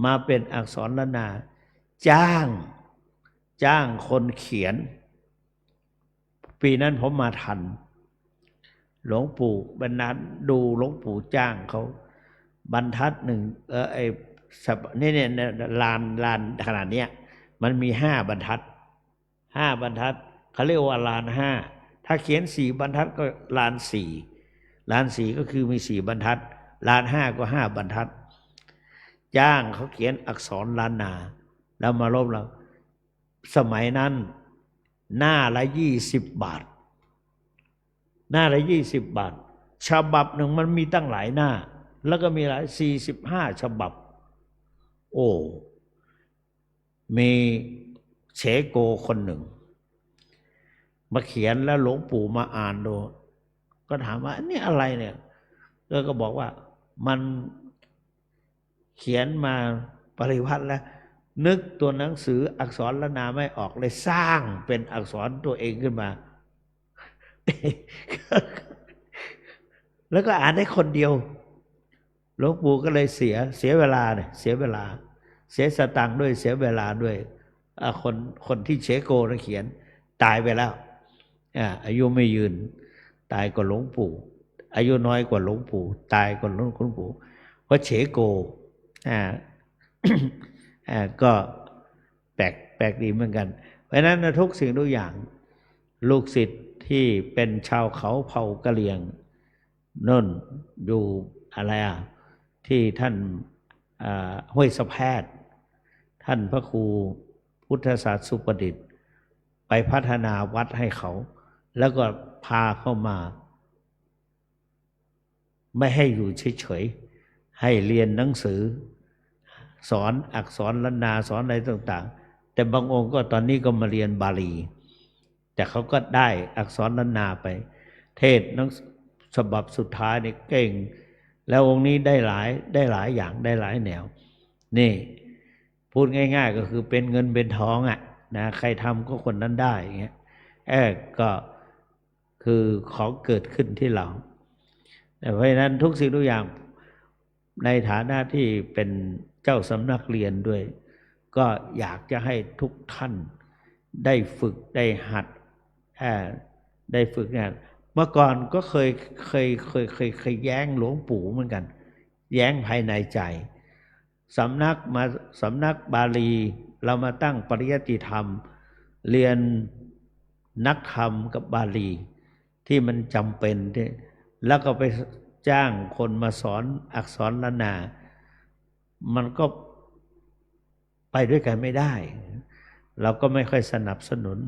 มาเป็นอักษรล้านนาจ้างคนเขียนปีนั้นผมมาทันหลวงปู่บรรณาดูหลวงปู่จ้างเขาบรรทัดหนึ่งนี่ลานขนาดเนี้ยมันมี5 บรรทัดเขาเรียกว่าลาน5ถ้าเขียน4 บรรทัดก็ลาน4ก็คือมี4 บรรทัดลาน5ก็5 บรรทัดจ้างเขาเขียนอักษรล้านนาแล้วมาลบเราสมัยนั้นหน้าละ20 บาทหน้าละ20 บาทฉบับหนึ่งมันมีตั้งหลายหน้าแล้วก็มีหลาย45 ฉบับโอ้มีเฉโกคนหนึ่งมาเขียนแล้วหลวงปู่มาอ่านดูก็ถามว่าอันนี้อะไรเนี่ยก็บอกว่ามันเขียนมาปริวัติแล้วนึกตัวหนังสืออักษรล้านนาไม่ออกเลยสร้างเป็นอักษรตัวเองขึ้นมา แล้วก็อ่านได้คนเดียวหลวงปู่ก็เลยเสียเวลาเนี่ยเสียสตังค์ด้วยเสียเวลาด้วยคนที่เชโกนะเขียนตายไปแล้วอายุไม่ยืนตายกว่าหลวงปู่อายุน้อยกว่าหลวงปู่ตายกว่าหลวงปู่เพราะเฉโกก็แปลกดีเหมือนกันเพราะฉะนั้นทุกสิ่งทุกอย่างลูกศิษย์ที่เป็นชาวเขาเผ่ากะเหรี่ยงนั่นอยู่อะไรที่ท่านห้วยสะแพทย์ท่านพระครูพุทธศาสตร์สุประดิษฐ์ไปพัฒนาวัดให้เขาแล้วก็พาเข้ามาไม่ให้อยู่เฉยๆให้เรียนหนังสือสอนอักษรล้านนาสอนอะไรต่างๆแต่บางองค์ก็ตอนนี้ก็มาเรียนบาลีแต่เขาก็ได้อักษรล้านนาไปเทศหนังฉบับสุดท้ายนี่เก่งแล้วองค์นี้ได้หลายอย่างได้หลายแนวนี่พูดง่ายๆก็คือเป็นเงินเป็นทองนะใครทำก็คนนั้นได้อย่างเงี้ยก็คือของเกิดขึ้นที่เราเพราะฉะนั้นทุกสิ่งทุกอย่างในฐานะที่เป็นเจ้าสำนักเรียนด้วยก็อยากจะให้ทุกท่านได้ฝึกได้หัดได้ฝึกงานเมื่อก่อนก็เคยแย้งหลวงปู่เหมือนกันแย้งภายในใจสำนักบาลีเรามาตั้งปริยัติธรรมเรียนนักธรรมกับบาลีที่มันจำเป็นแล้วก็ไปจ้างคนมาสอนอักษรล้านนามันก็ไปด้วยกันไม่ได้เราก็ไม่ค่อยสนับสนุน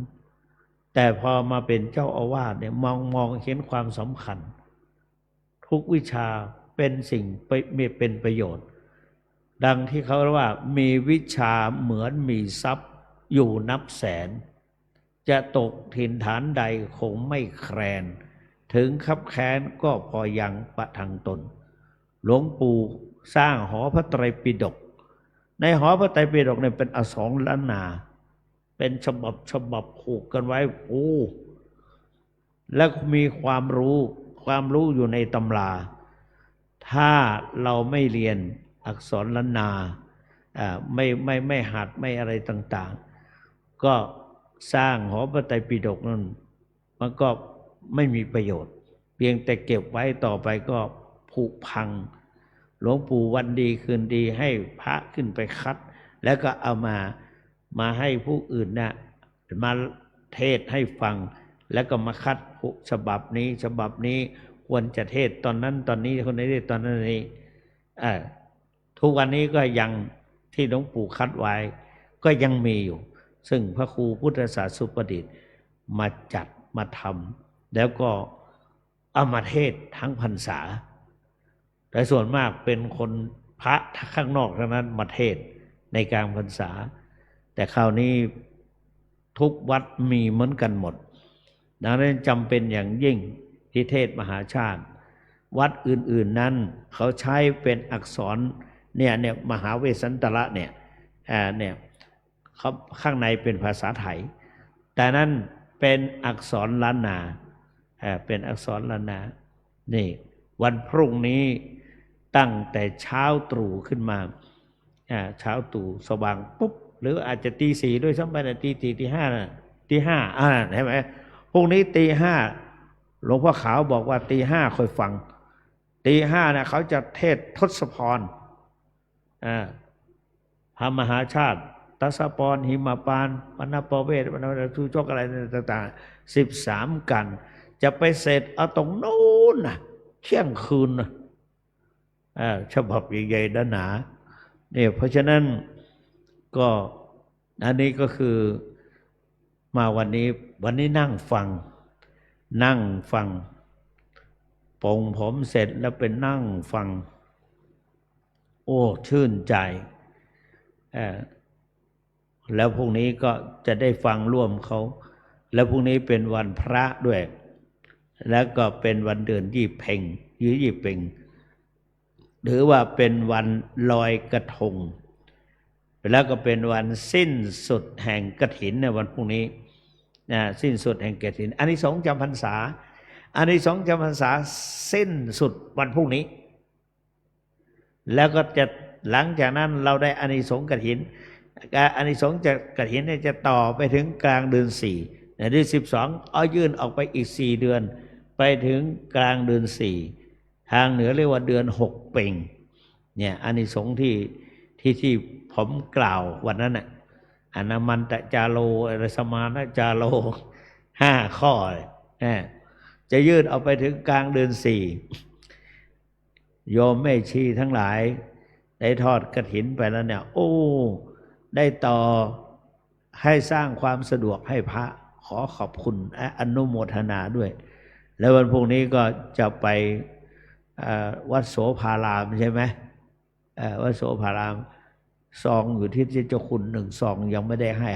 แต่พอมาเป็นเจ้าอาวาสเนี่ยมองเห็นความสำคัญทุกวิชาเป็นสิ่งเป็นประโยชน์ดังที่เขาเรียกว่ามีวิชาเหมือนมีทรัพย์อยู่นับแสนจะตกถิ่นฐานใดคงไม่แคลนถึงคับแค้นก็พอยังประทังตนหลวงปู่สร้างหอพระไตรปิฎกในหอพระไตรปิฎกเนี่ยเป็นอักษรล้านนาเป็นฉบับผูกกันไว้แล้วมีความรู้อยู่ในตำราถ้าเราไม่เรียนอักษรล้านนาไม่หัดไม่อะไรต่างๆก็สร้างหอพระไตรปิฎกนั้นมันก็ไม่มีประโยชน์เพียงแต่เก็บไว้ต่อไปก็ผุพังหลวงปู่วันดีคืนดีให้พระขึ้นไปคัดแล้วก็เอามาให้ผู้อื่นมาเทศให้ฟังแล้วก็มาคัดฉบับนี้ควรจะเทศตอนนั้นตอนนี้คนนี้เทศตอนนั้นนี้ทุกวันนี้ก็ยังที่หลวงปู่คัดไว้ก็ยังมีอยู่ซึ่งพระครูพุทธศาสตร์สุประดิษฐ์ มาจัดมาทำแล้วก็เอามาเทศทั้งพรรษาแต่ส่วนมากเป็นคนพระข้างนอกทั้งนั้นมาเทศในกลางพรรษาแต่คราวนี้ทุกวัดมีเหมือนกันหมดดังนั้นจำเป็นอย่างยิ่งที่เทศมหาชาติวัดอื่นๆนั้นเขาใช้เป็นอักษรเนี่ยมหาเวสสันตระเนี่ยเขาข้างในเป็นภาษาไทยแต่นั้นเป็นอักษรล้านนาเป็นอักษรล้านนานี่วันพรุ่งนี้ตั้งแต่เช้าตรู่ขึ้นมาเช้าตรู่สว่างปุ๊บหรืออาจจะตี 4ด้วยซ้ำไปนะตี 5นะตี 5ใช่ไหมพรุ่งนี้ตี 5หลวงพ่อขาวบอกว่าตี 5ค่อยฟังตี 5นะเขาจะเทศทศพรพระมหาชาติตัสปรหิมปานปนปเวทปนทุจกอะไรต่างๆ13กันจะไปเสร็จเอาตรงโน้นนะเที่ยงคืนนะฉบับใหญ่ๆหนาเนี่ยเพราะฉะนั้นก็อันนี้ก็คือมาวันนี้นั่งฟังปรงผมเสร็จแล้วไปนั่งฟังโอ้ชื่นใจแล้วพรุ่งนี้ก็จะได้ฟังร่วมเขาแล้วพรุ่งนี้เป็นวันพระด้วยแล้วก็เป็นวันเดือนยี่เพ็งยี่เพ็งหรือว่าเป็นวันลอยกระทงแล้วก็เป็นวันสิ้นสุดแห่งกฐินในวันพรุ่งนี้สิ้นสุดแห่งกฐินอานิสงส์จำพรรษาอานิสงส์จำพรรษาสิ้นสุดวันพรุ่งนี้แล้วก็จะหลังจากนั้นเราได้อานิสงส์กฐินอานิสงส์จากกฐินจะต่อไปถึงกลางเดือน4เดือน12เอายื่นออกไปอีก4เดือนไปถึงกลางเดือน4ทางเหนือเรียกว่าเดือน6เพ็งเนี่ยอานิสงส์ที่ผมกล่าววันนั้นน่ะอนามันตจาโลอรสมานะจาโล5ข้อจะยืดเอาไปถึงกลางเดือน4โยมแม่ชีทั้งหลายได้ทอดกฐินไปแล้วเนี่ยโอ้ได้ต่อให้สร้างความสะดวกให้พระขอขอบคุณอนุโมทนาด้วยแล้ววันพรุ่งนี้ก็จะไปวัดโสภารามใช่ไหมวัดโสภารามซองอยู่ที่เจ้าคุณ1ซองยังไม่ได้ให้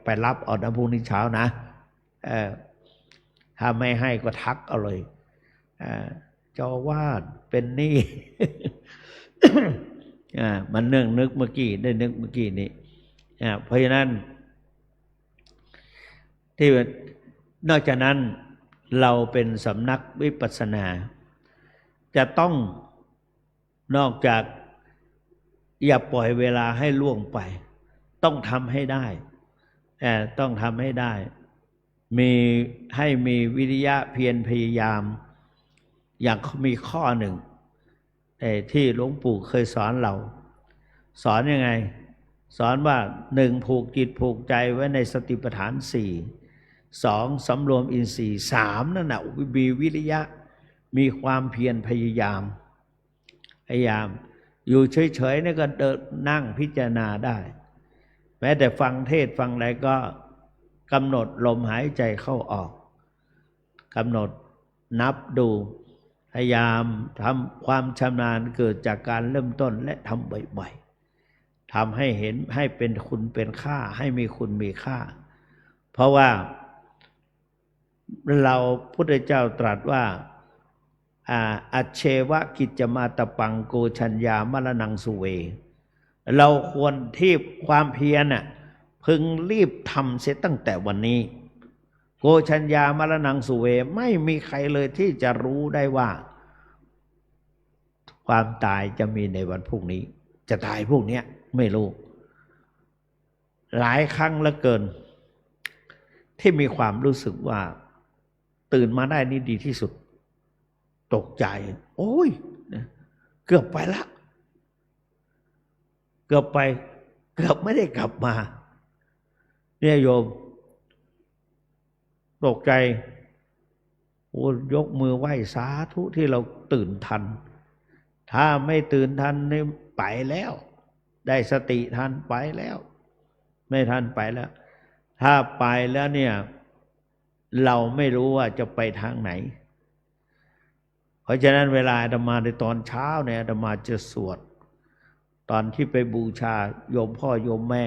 ไปรับเอาน้ำพรุ่งนี้เช้านะถ้าไม่ให้ก็ทักเอาเลยเจ้าวาดเป็นหนี้ มันนึกเมื่อกี้ได้นึกเมื่อกี้นี้เพราะฉะนั้นที่นอกจากนั้นเราเป็นสำนักวิปัสสนาจะต้องนอกจากอย่าปล่อยเวลาให้ล่วงไปต้องทำให้ได้ต้องทำให้ได้ให้มีวิริยะเพียรพยายามอย่างมีข้อหนึ่งที่หลวงปู่เคยสอนเราสอนยังไงสอนว่า1ผูกจิตผูกใจไว้ในสติปัฏฐาน4 2สำรวมอินทรีย์3นั่นน่ะมีวิริยะมีความเพียรพยายามอยู่เฉยๆนี่ก็เดินนั่งพิจารณาได้แม้แต่ฟังเทศน์ฟังอะไรก็กำหนดลมหายใจเข้าออกกำหนดนับดูพยายามทำความชำนาญเกิดจากการเริ่มต้นและทำบ่อยๆทำให้เห็นให้เป็นคุณเป็นค่าให้มีคุณมีค่าเพราะว่าเราพุทธเจ้าตรัสว่าอัจเชวะกิจจมาตปังโกชัญญามรณังสุเวเราควรที่ความเพียรพึงรีบทำเสียตั้งแต่วันนี้โกชัญญามรณังสุเวไม่มีใครเลยที่จะรู้ได้ว่าความตายจะมีในวันพรุ่งนี้จะตายพรุ่งนี้ไม่รู้หลายครั้งเหลือเกินที่มีความรู้สึกว่าตื่นมาได้นี่ดีที่สุดตกใจโอ้ยเกือบไปละเกือบไม่ได้กลับมาเนี่ยโยมตกใจโอ้ยกมือไหว้สาธุที่เราตื่นทันถ้าไม่ตื่นทันนี่ไปแล้วได้สติทันไปแล้วไม่ทันไปแล้วถ้าไปแล้วเนี่ย เราไม่รู้ว่าจะไปทางไหนเพราะฉะนั้นเวลาอาตมาในตอนเช้าเนี่ยอาตมาจะสวดตอนที่ไปบูชาโยมพ่อโยมแม่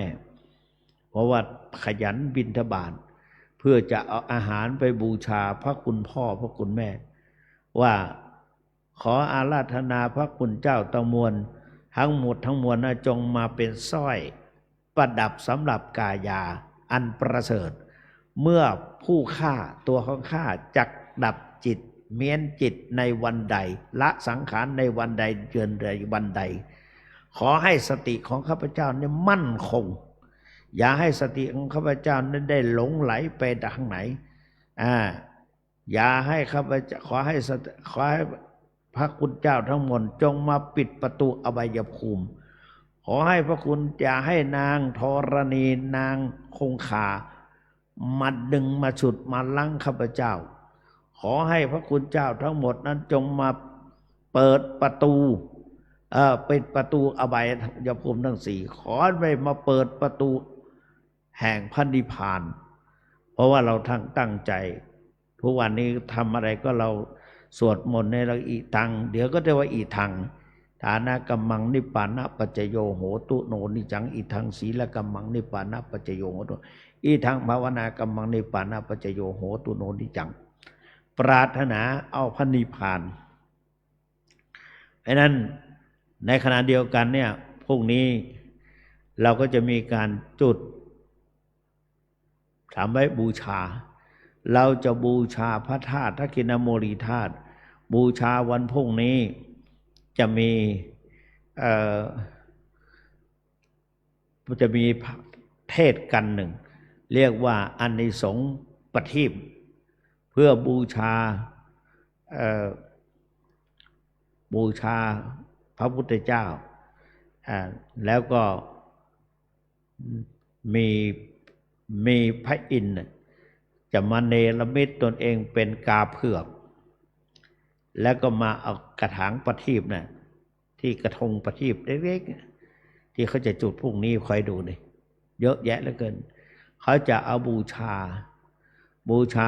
เพราะว่าขยันบิณฑบาตเพื่อจะเอาอาหารไปบูชาพระคุณพ่อพระคุณแม่ว่าขออาราธนาพระคุณเจ้าทั้งมวลทั้งหมดทั้งมวลนะจงมาเป็นสร้อยประดับสำหรับกายาอันประเสริฐเมื่อผู้ฆ่าตัวของข้าจักดับจิตเมียนจิตในวันใดละสังขารในวันใดเดือนใดวันใดขอให้สติของข้าพเจ้าเนี่ยมั่นคงอย่าให้สติของข้าพเจ้านั้นได้หลงไหลไปทางไหนอย่าให้ข้าพเจ้าขอให้พระคุณเจ้าทั้งหมดจงมาปิดประตูอบายภูมิขอให้พระคุณอย่าให้นางธรณีนางคงคามาดึงมาฉุดมาลังข้าพเจ้าขอให้พระคุณเจ้าทั้งหมดนั้นจงมาเปิดประตูเป็นประตูอบายภูมิทั้งสี่ขอให้มาเปิดประตูแห่งพระนิพพานเพราะว่าเราทั้งตั้งใจทุกวันนี้ทำอะไรก็เราสวดมนต์ในเราอีทังเดี๋ยวก็จะว่าอีทังฐานะกัมมังนิพพานะปัจจโยโหตุโนนิจังอีทังศีลกัมมังนิพพานะปัจจโยโหตุอีทังภาวนากัมมังนิพพานะปัจจโยโหตุโนนิจังปรารถนาเอาพระนิพพานเพราะนั้นในขณะเดียวกันเนี่ยพวกนี้เราก็จะมีการจุดถามไว้บูชาเราจะบูชาพระธาตุทักษิณโมลีธาตุบูชาวันพรุ่งนี้จะมีเทศกันหนึ่งเรียกว่าอานิสงส์ประทีปเพื่อบูชาพระพุทธเจ้าแล้วก็มีพระอินทร์จะมาเนรมิตตนเองเป็นกาเผือกแล้วก็มาเอากระถางประทีปน่ะที่กระทงประทีปเล็กๆที่เขาจะจุดพรุ่งนี้คอยดูดิเยอะแยะเหลือเกินเขาจะเอาบูชา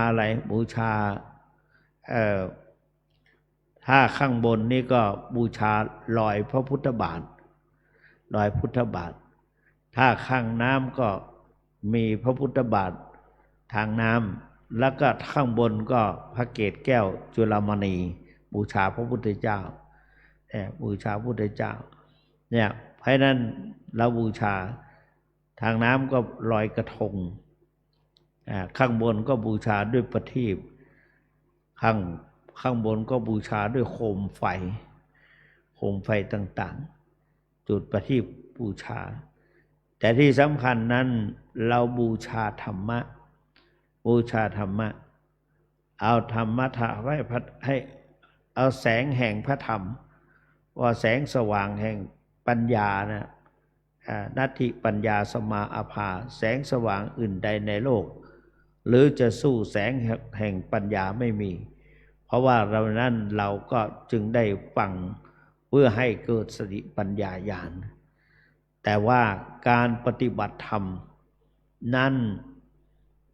อะไรบูชาถ้าข้างบนนี่ก็บูชารอยพระพุทธบาทรอยพุทธบาทถ้าข้างน้ำก็มีพระพุทธบาททางน้ำแล้วก็ข้างบนก็พระเกศแก้วจุฬามณีบูชาพระพุทธเจ้าบูชาพระพุทธเจ้าเนี่ยเพราะนั้นเราบูชาทางน้ำก็ลอยกระทงข้างบนก็บูชาด้วยประทีปข้างบนก็บูชาด้วยโคมไฟต่างๆจุดประทีปบูชาแต่ที่สำคัญนั้นเราบูชาธรรมะเอาธรรมะให้เอาแสงแห่งพระธรรมว่าแสงสว่างแห่งปัญญานะนัตถิปัญญาสมาอาภาแสงสว่างอื่นใดในโลกหรือจะสู้แสงแห่งปัญญาไม่มีเพราะว่าเราก็จึงได้ฟังเพื่อให้เกิดสติปัญญาญาณแต่ว่าการปฏิบัติธรรมนั้น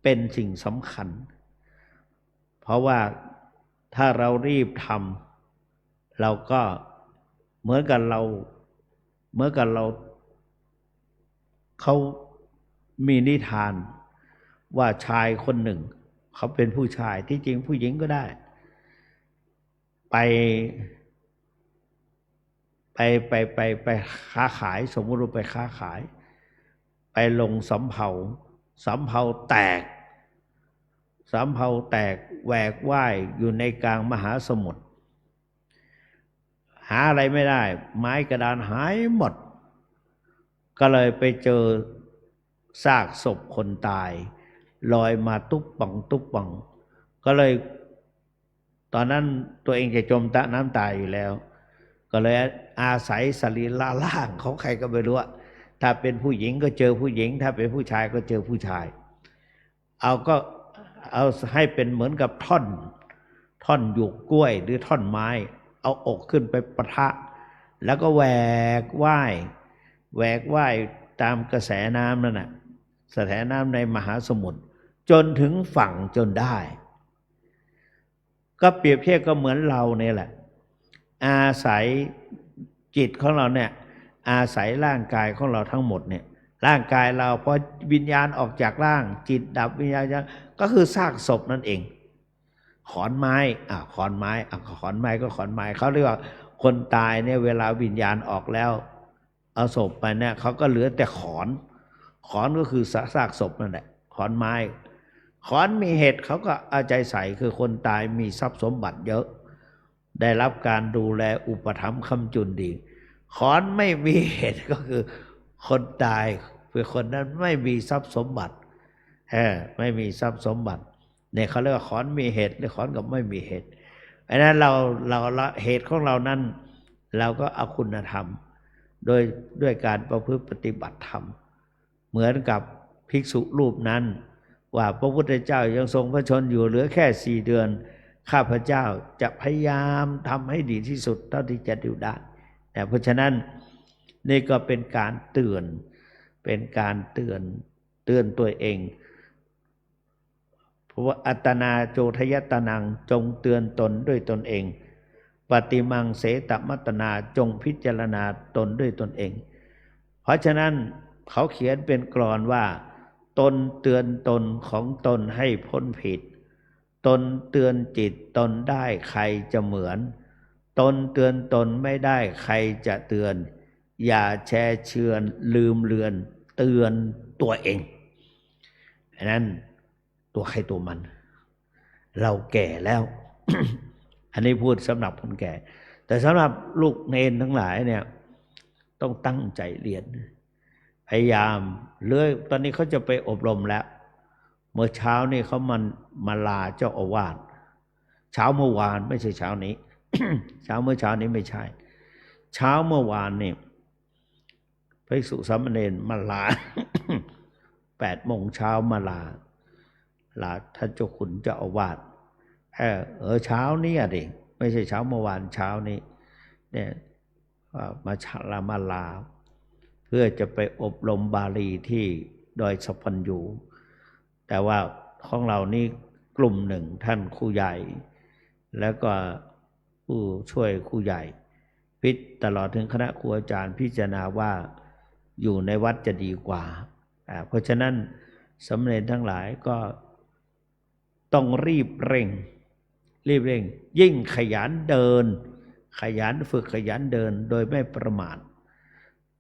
เป็นสิ่งสำคัญเพราะว่าถ้าเรารีบทำเราก็เหมือนกับเราเขามีนิทานว่าชายคนหนึ่งเขาเป็นผู้ชายที่จริงผู้หญิงก็ได้ไปค้าขายสมมติว่าไปค้าขายไปลงสำเภาแตกแหวกว่ายอยู่ในกลางมหาสมุทรหาอะไรไม่ได้ไม้กระดานหายหมดก็เลยไปเจอซากศพคนตายลอยมาตุ๊บป่องก็เลยตอนนั้นตัวเองจะจมน้ำตายอยู่แล้วก็เลยอาศัยสรีระร่างของใครก็ไม่รู้ถ้าเป็นผู้หญิงก็เจอผู้หญิงถ้าเป็นผู้ชายก็เจอผู้ชายเอาให้เป็นเหมือนกับท่อนหยวกกล้วยหรือท่อนไม้เอาอกขึ้นไปปะทะแล้วก็แหวกว่ายตามกระแสน้ำนั่นน่ะกระแสน้ำในมหาสมุทร จนถึงฝั่งจนได้ ก็เปรียบเทียบก็เหมือนเราเนี่ยแหละอาศัยจิตของเราเนี่ยอาศัยร่างกายของเราทั้งหมดเนี่ยร่างกายเราพอวิญญาณออกจากร่างจิตดับวิญญาณก็คือซากศพนั่นเองขอนไม้ขอนไม้ขอนไม้ก็ขอนไม้เขาเรียกว่าคนตายเนี่ยเวลาวิญญาณออกแล้วเอาศพไปเนี่ยเขาก็เหลือแต่ขอนก็คือซากศพนั่นแหละขอนไม้ขอนมีเหตุเขาก็เอาใจใส่คือคนตายมีทรัพย์สมบัติเยอะได้รับการดูแลอุปถัมภ์ค้ำจุนดีขอนไม่มีเหตุก็คือคนตายคือคนนั้นไม่มีทรัพย์สมบัติไม่มีทรัพย์สมบัติเนี่ยเขาเรียกว่าขอนมีเหตุหรือขอนกับไม่มีเหตุอันนั้นเราเหตุของเรานั้นเราก็เอาคุณธรรมด้วยการประพฤติปฏิบัติธรรมเหมือนกับภิกษุรูปนั้นว่าพระพุทธเจ้ายังทรงพระชนอยู่เหลือแค่4 เดือนข้าพเจ้าจะพยายามทำให้ดีที่สุดเท่าที่จะดูได้แต่เพราะฉะนั้นนี่ก็เป็นการเตือนตัวเองเพราะว่าอัตนาโจทยตนังจงเตือนตนด้วยตนเองปฏิมังเสตมัตนาจงพิจารณาตนด้วยตนเองเพราะฉะนั้นเขาเขียนเป็นกลอนว่าตนเตือนตนของตนให้พ้นผิดตนเตือนจิตตนได้ใครจะเหมือนตนเตือนตนไม่ได้ใครจะเตือนอย่าแช่เชือนลืมเลือนเตือนตัวเองอันนั้นตัวใครตัวมันเราแก่แล้ว อันนี้พูดสำหรับคนแก่แต่สำหรับลูกเนนทั้งหลายเนี่ยต้องตั้งใจเรียนพยายามตอนนี้เขาจะไปอบรมแล้วเมื่อเช้านี่เขามาลาเจ้าอาวาสเช้าเมื่อวานไม่ใช่เช้านี้ เช้าเมื่อเช้านี้ไม่ใช่เช้าเมื่อวานนี่พระภิกษุสามเณรมาลา 8 โมงเช้ามาลาท่านเจ้าคุณเจ้าอาวาสเช้านี้ดิไม่ใช่เช้าเมื่อวานเช้านี้เนี่ยมาลาเพื่อจะไปอบรมบาลีที่ดอยสะพันยูแต่ว่าของเรานี่กลุ่มหนึ่งท่านครูใหญ่แล้วก็ผู้ช่วยครูใหญ่ตลอดถึงคณะครูอาจารย์พิจารณาว่าอยู่ในวัดจะดีกว่าเพราะฉะนั้นสามเณรทั้งหลายก็ต้องรีบเร่งยิ่งขยันเดินขยันฝึกขยันเดินโดยไม่ประมาท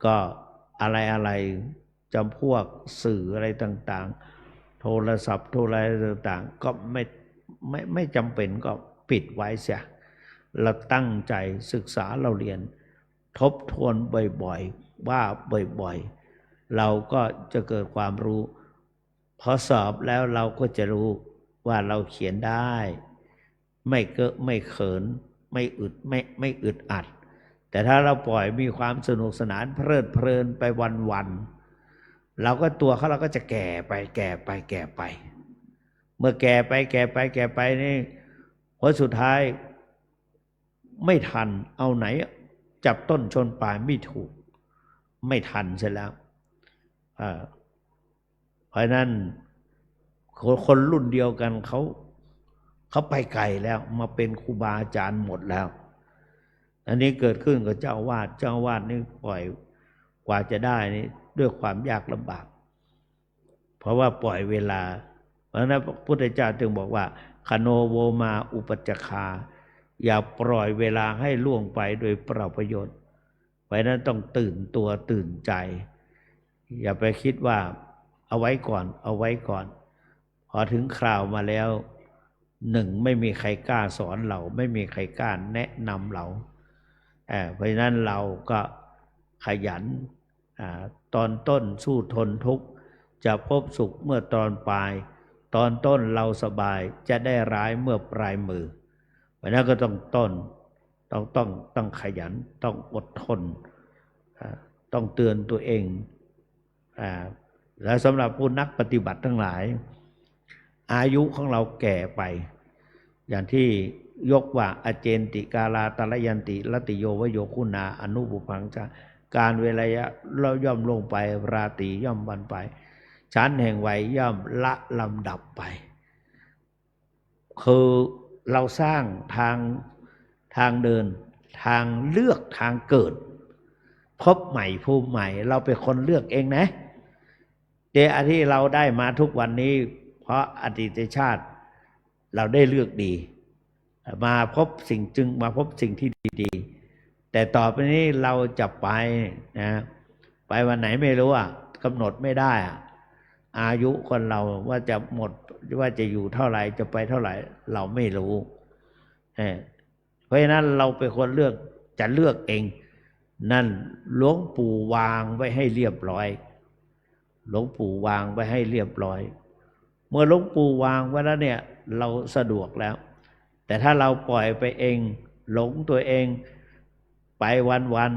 ก็อะไรจำพวกสื่ออะไรต่างๆโทรศัพท์อะไรต่างๆก็ไม่จำเป็นก็ปิดไว้เสียเราตั้งใจศึกษาเราเรียนทบทวนบ่อยๆว่าบ่อยๆเราก็จะเกิดความรู้พอสอบแล้วเราก็จะรู้ว่าเราเขียนได้ไม่เก้อไม่เขินไม่อึดอัดแต่ถ้าเราปล่อยมีความสนุกสนานเพลิดเพลินไปวันๆเราก็เราก็จะแก่ไปเมื่อแก่ไปนี่พอสุดท้ายไม่ทันเอาไหนจับต้นชนปลายไม่ถูกไม่ทันเสียแล้วเพราะนั้นคนรุ่นเดียวกันเขาไปไกลแล้วมาเป็นครูบาอาจารย์หมดแล้วอันนี้เกิดขึ้นกับเจ้าอาวาสนี่ปล่อยกว่าจะได้นี่ด้วยความยากลำบากเพราะว่าปล่อยเวลาเพราะนั้นพระพุทธเจ้าจึงบอกว่าคโนโวมาอุปัจจคาอย่าปล่อยเวลาให้ล่วงไปโดยเปล่าประโยชน์เพราะนั้นต้องตื่นตัวตื่นใจอย่าไปคิดว่าเอาไว้ก่อนพอถึงคราวมาแล้วไม่มีใครกล้าสอนเราไม่มีใครกล้าแนะนำเราเพราะฉะนั้นเราก็ขยันตอนต้นสู้ทนทุกข์จะพบสุขเมื่อตอนปลายตอนต้นเราสบายจะได้ร้ายเมื่อปลายมือเพราะนั้นก็ต้องขยันต้องอดทนต้องเตือนตัวเองและสำหรับผู้นักปฏิบัติทั้งหลายอายุของเราแก่ไปอย่างที่ยกว่าอเจนติกาลาตะละยันติลติโยวโยคุณาอนุบุพังชาการเวลาเราย่อมลงไปราตรีย่อมวันไป ชั้นแห่งวัยย่อมละลำดับไปคือเราสร้างทางเดินทางเลือกทางเกิดพบใหม่ภูมิใหม่เราเป็นคนเลือกเองนะแต่อันที่เราได้มาทุกวันนี้เพราะอดีตชาติเราได้เลือกดีมาพบสิ่งที่ดีๆแต่ต่อไปนี้เราจะไปนะไปวันไหนไม่รู้กำหนดไม่ได้อายุคนเราว่าจะหมดว่าจะอยู่เท่าไหร่จะไปเท่าไหร่เราไม่รู้เพราะฉะนั้นเราเป็นคนเลือกจะเลือกเองนั่นหลวงปู่วางไว้ให้เรียบร้อยหลวงปู่วางไว้ให้เรียบร้อยเมื่อหลวงปู่วางไว้แล้วเนี่ยเราสะดวกแล้วแต่ถ้าเราปล่อยไปเองหลงตัวเองไปวัน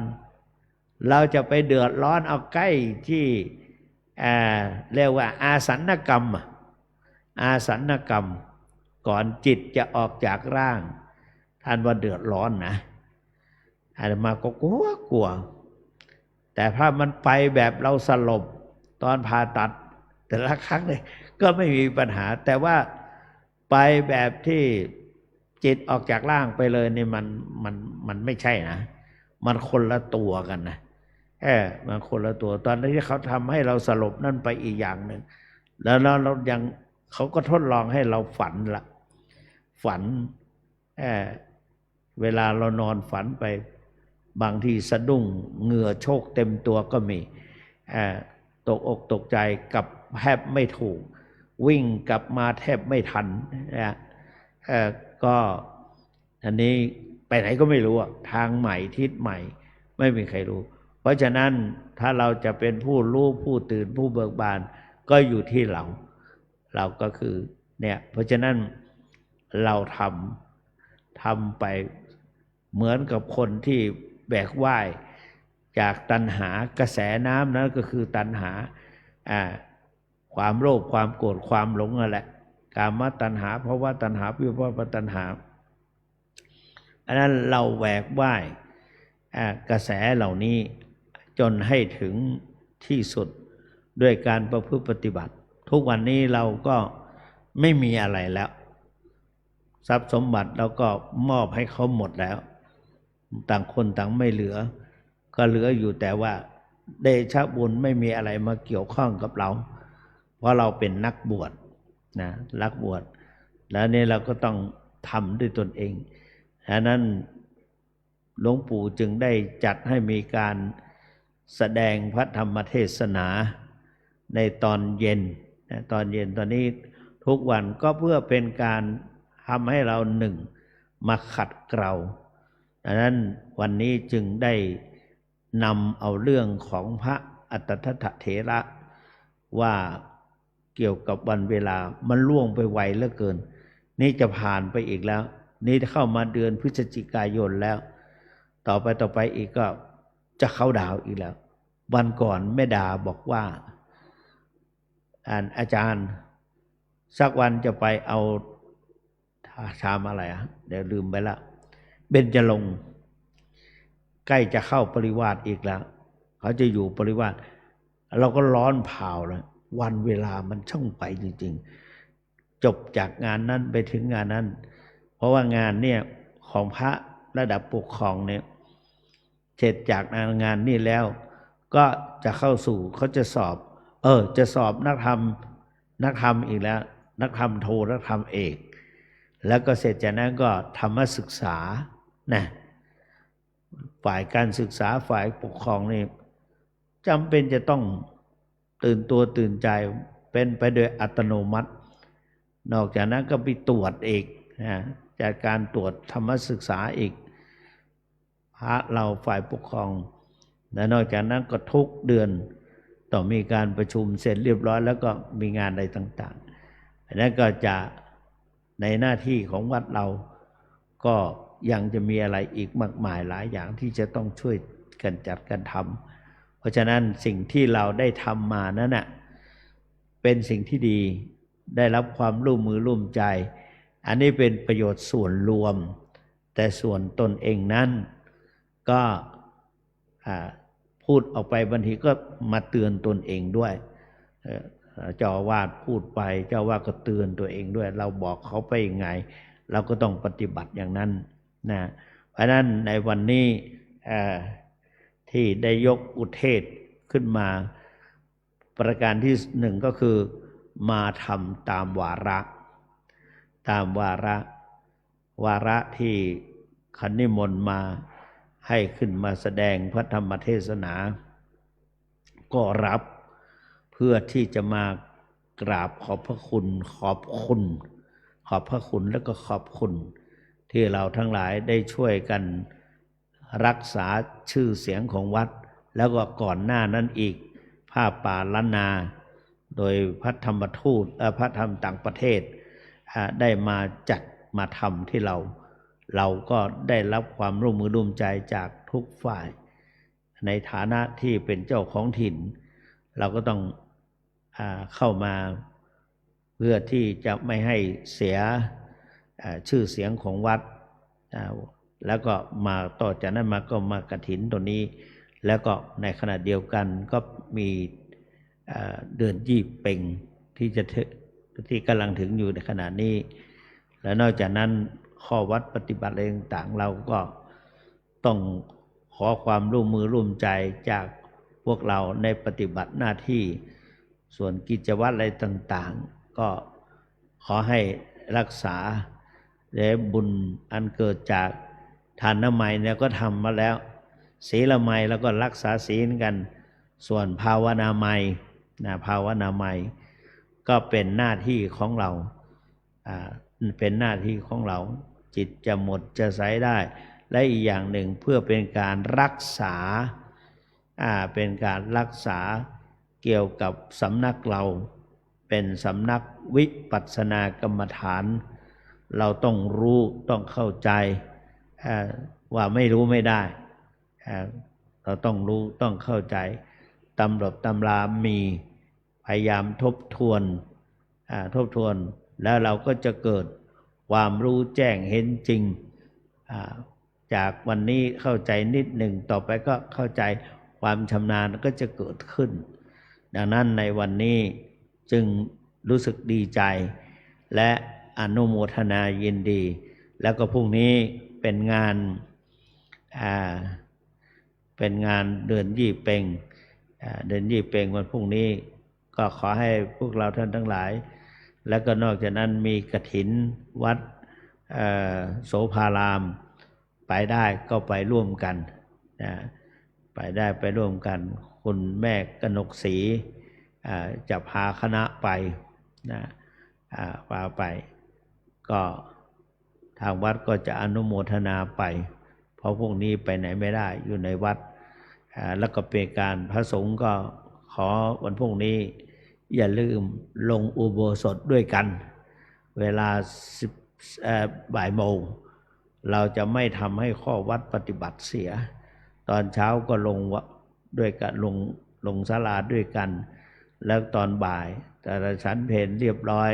ๆเราจะไปเดือดร้อนเอาใกล้ที่เรียกว่าอาสันกรรมก่อนจิตจะออกจากร่างท่านว่าเดือดร้อนนะอาตมาก็กลัวแต่ถ้ามันไปแบบเราสลบตอนผ่าตัดแต่ละครั้งเลยก็ไม่มีปัญหาแต่ว่าไปแบบที่จิตออกจากร่างไปเลยนี่มันไม่ใช่นะมันคนละตัวกันนะมันคนละตัวตอนที่เขาทำให้เราสลบนั่นไปอีกอย่างหนึ่งแล้วเรายังเขาก็ทดลองให้เราฝันเวลาเรานอนฝันไปบางทีสะดุ้งเหงื่อโชกเต็มตัวก็มีตกอกตกใจกับแทบไม่ถูกวิ่งกลับมาแทบไม่ทันก็อันนี้ไปไหนก็ไม่รู้ทางใหม่ทิศใหม่ไม่มีใครรู้เพราะฉะนั้นถ้าเราจะเป็นผู้รู้ผู้ตื่นผู้เบิกบานก็อยู่ที่เราก็คือเนี่ยเพราะฉะนั้นเราทำไปเหมือนกับคนที่แบกว่ายจากตัณหากระแสน้ำนั้นก็คือตัณหาความโลภความโกรธความหลงนั่นแหละกามตัณหาภวตัณหาวิภวตัณหาอันนั้นเราแหวกว่ายกระแสเหล่านี้จนให้ถึงที่สุดด้วยการประพฤติปฏิบัติทุกวันนี้เราก็ไม่มีอะไรแล้วทรัพย์สมบัติเราก็มอบให้เขาหมดแล้วต่างคนต่างไม่เหลือก็เหลืออยู่แต่ว่าเดชะบุญไม่มีอะไรมาเกี่ยวข้องกับเราเพราะเราเป็นนักบวชนะนักบวชแล้วนี่เราก็ต้องทำด้วยตนเองฉะนั้นหลวงปู่จึงได้จัดให้มีการแสดงพระธรรมเทศนาในตอนเย็นตอนนี้ทุกวันก็เพื่อเป็นการทำให้เราหนึ่งมาขัดเกลาดังนั้นวันนี้จึงได้นำเอาเรื่องของพระอัตถทเถระว่าเกี่ยวกับวันเวลามันล่วงไปไวเหลือเกินนี่จะผ่านไปอีกแล้วนี่เข้ามาเดือนพฤศจิกายนแล้วต่อไปอีกก็จะเข้าดาวอีกแล้ววันก่อนแม่ดาบอกว่าอาจารย์สักวันจะไปเอาชามอะไรเดี๋ยวลืมไปละเบญจรงค์ใกล้จะเข้าปริวาสอีกแล้วเขาจะอยู่ปริวาสเราก็ร้อนเผาเลยวันเวลามันช่างไปจริงๆจบจากงานนั้นไปถึงงานนั้นเพราะว่างานเนี่ยของพระระดับปกครองเนี่ยเสร็จจากงานนี้แล้วก็จะเข้าสู่เขาจะสอบจะสอบนักธรรมอีกแล้วนักธรรมโทนักธรรมเอกแล้วก็เสร็จจากนั้นก็ธรรมศึกษานะฝ่ายการศึกษาฝ่ายปกครองนี่จำเป็นจะต้องตื่นตัวตื่นใจเป็นไปโดยอัตโนมัตินอกจากนั้นก็ไปตรวจอีกนะจากการตรวจธรรมศึกษาอีกพระเราฝ่ายปกครองและนอกจากนั้นก็ทุกเดือนต้องมีการประชุมเสร็จเรียบร้อยแล้วก็มีงานอะไรต่างๆอันนั้นก็จะในหน้าที่ของวัดเราก็ยังจะมีอะไรอีกมากมายหลายอย่างที่จะต้องช่วยกันจัดกันทำเพราะฉะนั้นสิ่งที่เราได้ทำมานั้นน่ะเป็นสิ่งที่ดีได้รับความร่วมมือร่วมใจอันนี้เป็นประโยชน์ส่วนรวมแต่ส่วนตนเองนั้นก็พูดออกไปบางทีก็มาเตือนตนเองด้วย เจ้าอาวาสพูดไปเจ้าอาวาสก็เตือนตัวเองด้วยเราบอกเขาไปยังไงเราก็ต้องปฏิบัติอย่างนั้นนะเพราะนั้นในวันนี้ที่ได้ยกอุเทศขึ้นมาประการที่หนึ่งก็คือมาทำตามวาระวาระที่ขันนิมนต์มาให้ขึ้นมาแสดงพระธรรมเทศนาก็รับเพื่อที่จะมากราบขอบพระคุณขอบพระคุณและก็ขอบคุณที่เราทั้งหลายได้ช่วยกันรักษาชื่อเสียงของวัดแล้วก็ก่อนหน้านั้นอีกผ้าป่าล้านนาโดยพระธรรมทูตพระธรรมต่างประเทศได้มาจัดมาทำที่เราก็ได้รับความร่วมมือร่วมใจจากทุกฝ่ายในฐานะที่เป็นเจ้าของถิ่นเราก็ต้องเข้ามาเพื่อที่จะไม่ให้เสียชื่อเสียงของวัดแล้วก็มาต่อจากนั้นมาก็มากฐินตัวนี้แล้วก็ในขณะเดียวกันก็มีเดือนยี่เป่งที่กำลังถึงอยู่ในขณะนี้และนอกจากนั้นข้อวัดปฏิบัติอะไรต่างๆเราก็ต้องขอความร่วมมือร่วมใจจากพวกเราในปฏิบัติหน้าที่ส่วนกิจวัตรอะไรต่างๆก็ขอให้รักษาและบุญอันเกิดจากทานน้ำไมเนี่ยก็ทำมาแล้วศีลไมยแล้วก็รักษาศีลกันส่วนภาวนาไมยภาวนาไมยก็เป็นหน้าที่ของเราเป็นหน้าที่ของเราจิตจะหมดจะใสได้และอีกอย่างหนึ่งเพื่อเป็นการรักษาเกี่ยวกับสำนักเราเป็นสำนักวิปัสสนากรรมฐานเราต้องรู้ต้องเข้าใจว่าไม่รู้ไม่ได้เราต้องรู้ต้องเข้าใจตำรามีพยายามทบทวนแล้วเราก็จะเกิดความรู้แจ้งเห็นจริงจากวันนี้เข้าใจนิดหนึ่งต่อไปก็เข้าใจความชำนาญก็จะเกิดขึ้นดังนั้นในวันนี้จึงรู้สึกดีใจและอนุโมทนายินดีแล้วก็พรุ่งนี้เป็นงานเดือนยี่เป่งวันพรุ่งนี้ก็ขอให้พวกเราท่านทั้งหลายแล้วก็นอกจากนั้นมีกฐินวัดโสภารามไปได้ก็ไปร่วมกันไปร่วมกันคุณแม่กนกศรีจะพาคณะไปพาไปก็ทางวัดก็จะอนุโมทนาไปเพราะพวกนี้ไปไหนไม่ได้อยู่ในวัดแล้วก็เป็นการพระสงฆ์ก็ขอวันพรุ่งนี้อย่าลืมลงอุโบสถด้วยกันเวลาบ่ายโมงเราจะไม่ทำให้ข้อวัดปฏิบัติเสียตอนเช้าก็ลงด้วยกันลงศาลาด้วยกันแล้วตอนบ่ายแต่ละฉันเพลเรียบร้อย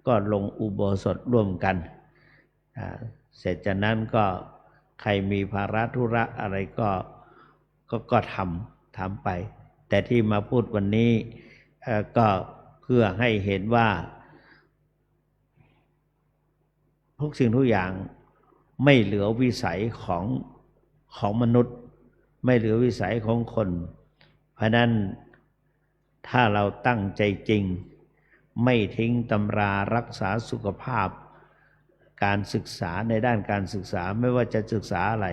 ก็ลงอุโบสถร่วมกันเสร็จจากนั้นก็ใครมีภาระธุระอะไรก็ทำไปแต่ที่มาพูดวันนี้ก็เพื่อให้เห็นว่าทุกสิ่งทุกอย่างไม่เหลือวิสัยของมนุษย์ไม่เหลือวิสัยของคนเพราะนั้นถ้าเราตั้งใจจริงไม่ทิ้งตำรารักษาสุขภาพการศึกษาในด้านการศึกษาไม่ว่าจะศึกษาอะไร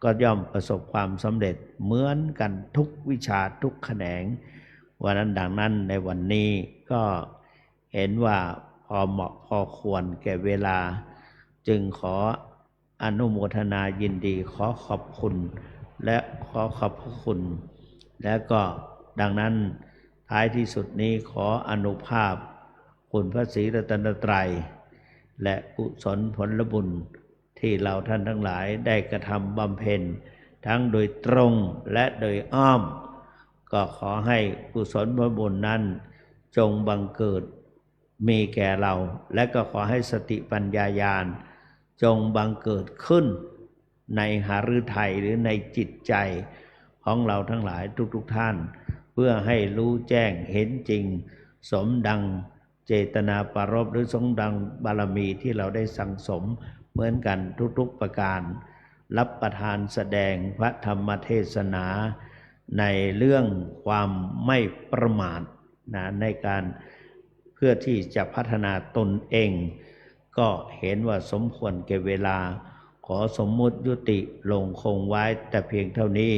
ก็ย่อมประสบความสำเร็จเหมือนกันทุกวิชาทุกแขนงวันนั้นดังนั้นในวันนี้ก็เห็นว่าพอเหมาะพอควรแก่เวลาจึงขออนุโมทนายินดีขอขอบคุณและขอขอบพระคุณและก็ดังนั้นท้ายที่สุดนี้ขออนุภาพคุณพระศรีรัตนตรัยและกุศลผลบุญที่เราท่านทั้งหลายได้กระทำบำเพ็ญทั้งโดยตรงและโดยอ้อมก็ขอให้กุศลผลบุญนั้นจงบังเกิดมีแก่เราและก็ขอให้สติปัญญาญาณจงบังเกิดขึ้นในหฤทัยหรือในจิตใจของเราทั้งหลายทุกท่านเพื่อให้รู้แจ้งเห็นจริง สมดังเจตนาปรารภหรือสมดังบารมีที่เราได้สั่งสมเหมือนกันทุกๆประการรับประทานแสดงพระธรรมเทศนาในเรื่องความไม่ประมาทนะในการเพื่อที่จะพัฒนาตนเอง ก็เห็นว่าสมควรแก่เวลาขอสมมุติยุติลงคงไว้แต่เพียงเท่านี้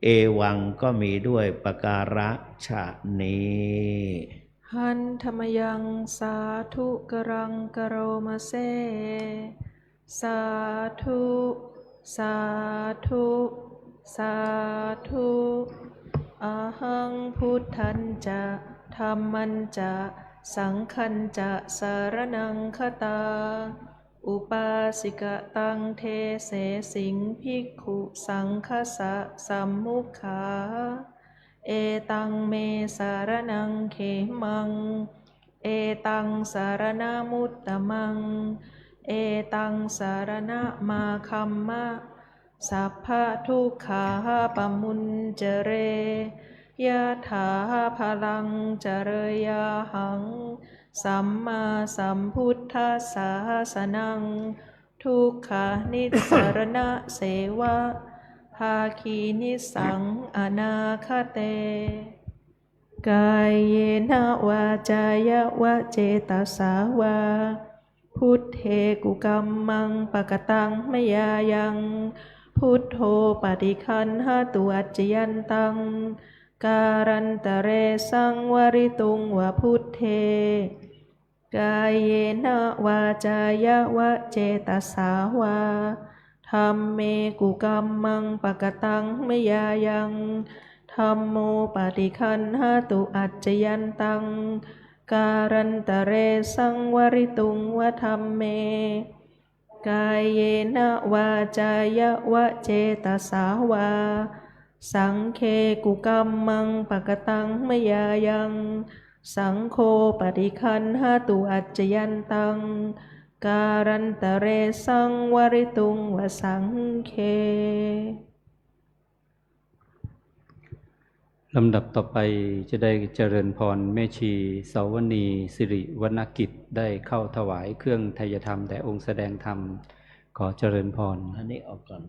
เอวังก็มีด้วยประการฉะนี้ หันธรรมยังสาธุกรังกโรมาเซสาธุสาธุสาธุอะหังพุทธันจะธัมมัญจะสังฆัญจะสารนังคตาอุปาสิกตังเทเสสิงภิกขุสังฆสะสัมมุขา เอตังเมสารนังเขมังเอตังสารนามุตตมังเอตังสารณะมาคัมมะสัพพะทุกขาปมุญเจเรยะถาพลังเจเรยาหังสัมมาสัมพุทธัสสะสนังทุกขานิสรณะเสวะภาคีนิสังอนาคเตกายเยนะวาจายะวะเจตสาวาพุทเทกุกัมมังปะกตังมยายังพุทโธปฏิคันหตุอัจจยันตังการันตะเรสังวริตุงวะพุทเทกายเยนะวาจายะวะเจตสาวาธัมเมกุกัมมังปะกตังมยายังธัมโมปฏิคันหตุอัจจยันตังการันตะเรสังวริตุงวะธัมเมกายเยนะวาจายะวะเจตสาวาสังเคกุกัมมังปะกตังมยายังสังโฆปฏิคันหตุอัจจยันตังการันตะเรสังวริตุงวสังเคลำดับต่อไปจะได้เจริญพรแม่ชีสาวณีสิริวรรณกิจได้เข้าถวายเครื่องไทยธรรมแด่องค์แสดงธรรมขอเจริญพรอันนี้ออกก่อน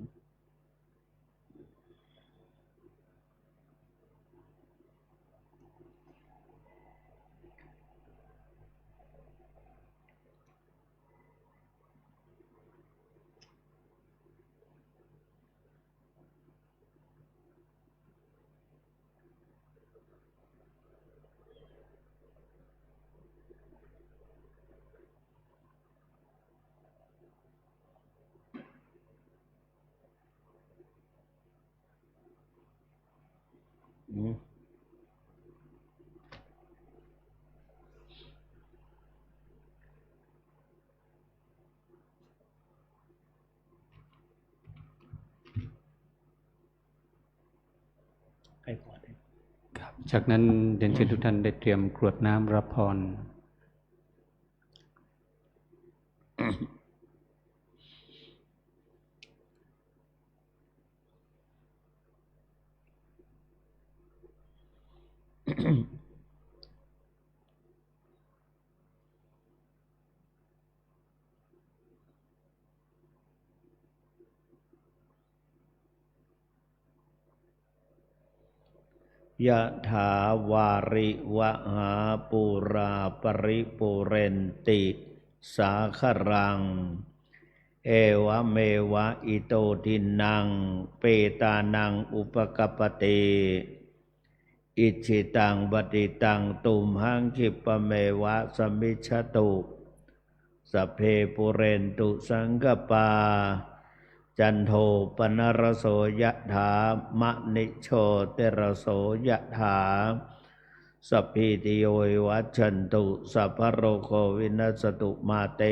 ครับจากนั้นเรียนเชิญทุกท่านได้เตรียมกรวดน้ำรับพรยะถาวาริวหาปุราปริปุเรนติสาครังเอวะเมวะอิโตทินังเปตานังอุปกปปติอิจิตังปฏิตังตุมหังคิปะเมวะสมิจฉตุสัพเพปุเรนตุสังกปาจันโทปนรโสยะถามะนิโชเตระโสยะถาสัพพิติโยวิวัชชันตุสัพพะโรโควินัสตุมาเต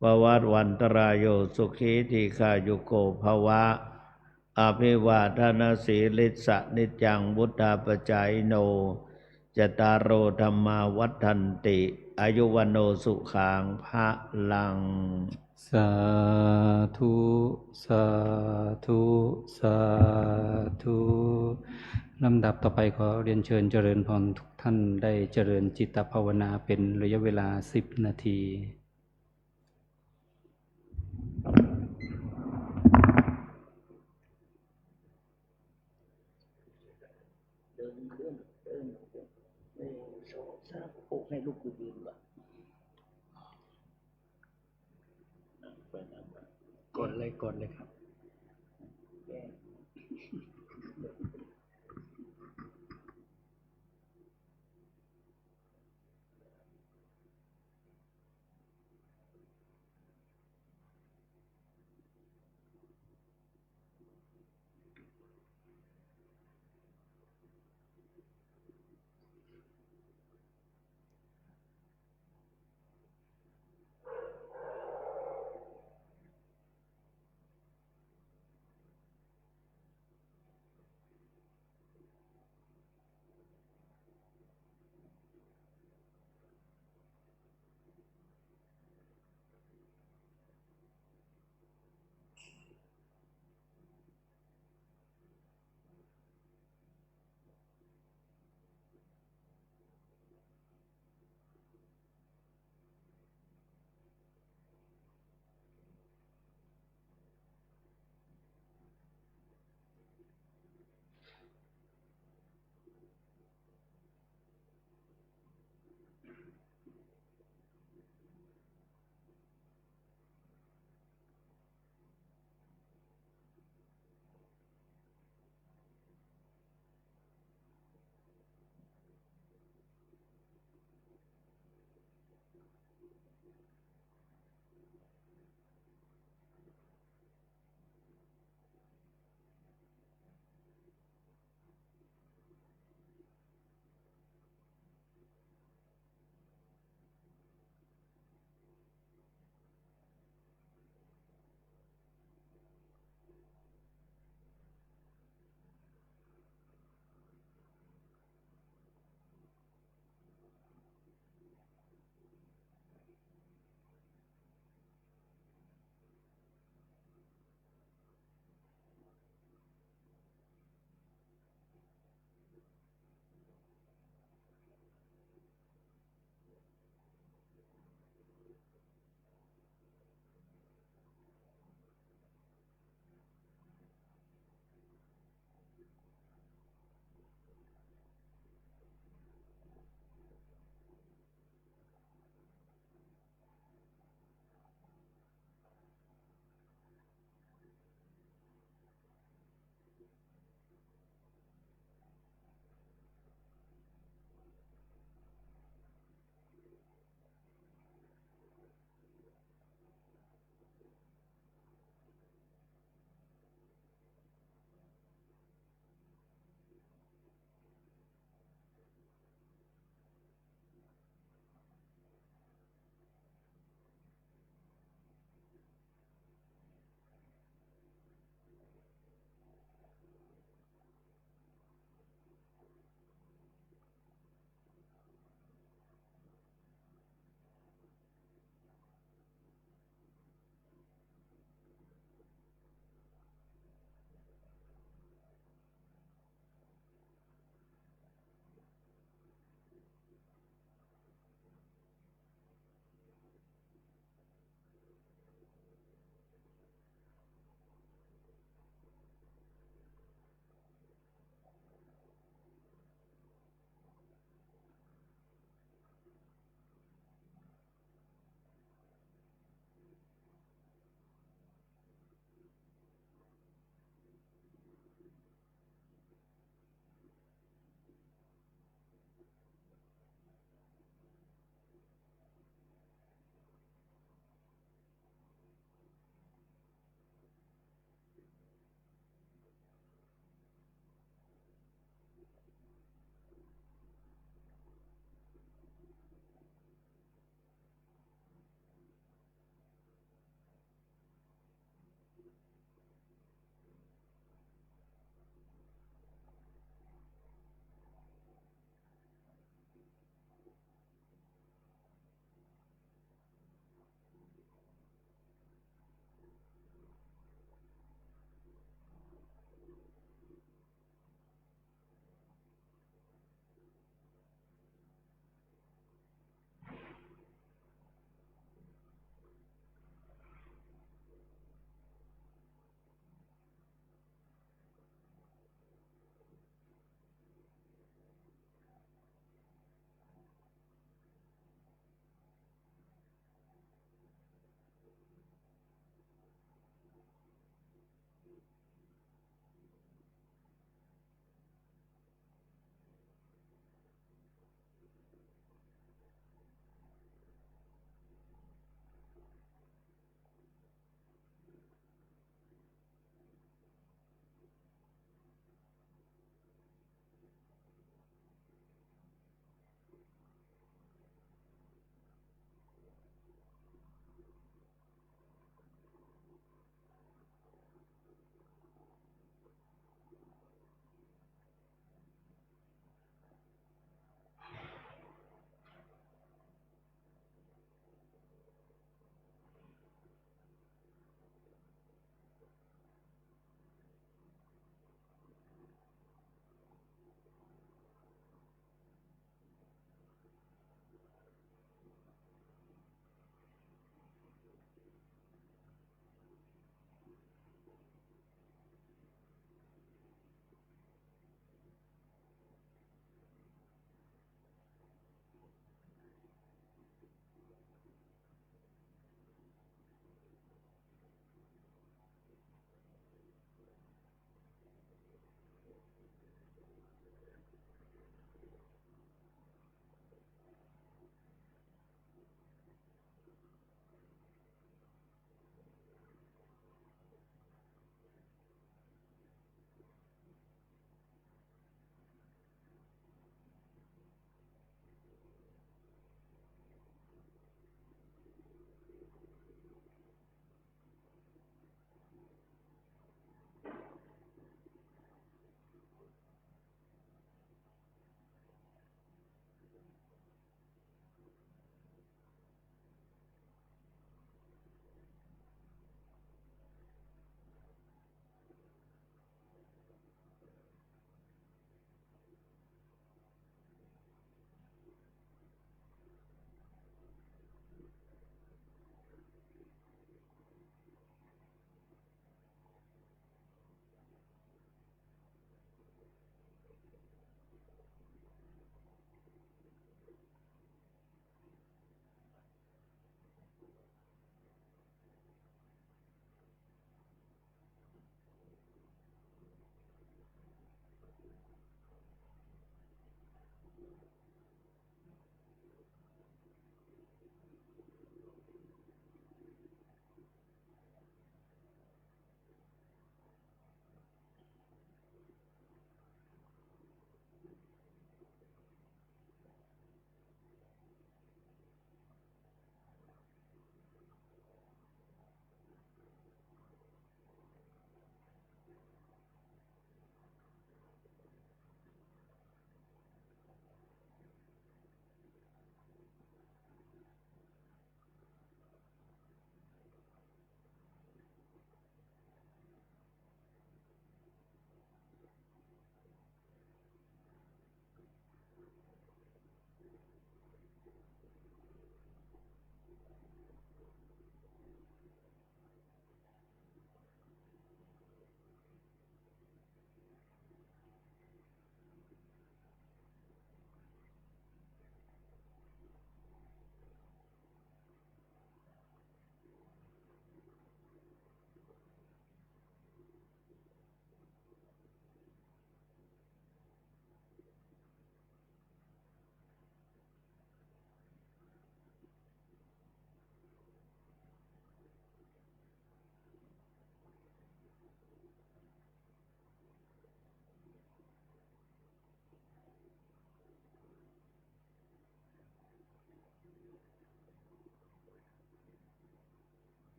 ภวัตวันตรายโยสุขีทีฆายุโกภวะอภิวาทนาสีลิสะนิจังวุฒาปจายโนจตารโอธรรมาวัฏันติอายุวโนสุขังภะลังสาธุสาธุสาธุ ลำดับต่อไปขอเรียนเชิญเจริญพรทุกท่านได้เจริญจิตภาวนาเป็นระยะเวลา10 นาที เดินเดินเดินเดินโซ่ซาปลุกให้ลูกยืนก่อนกดเลยครับแก้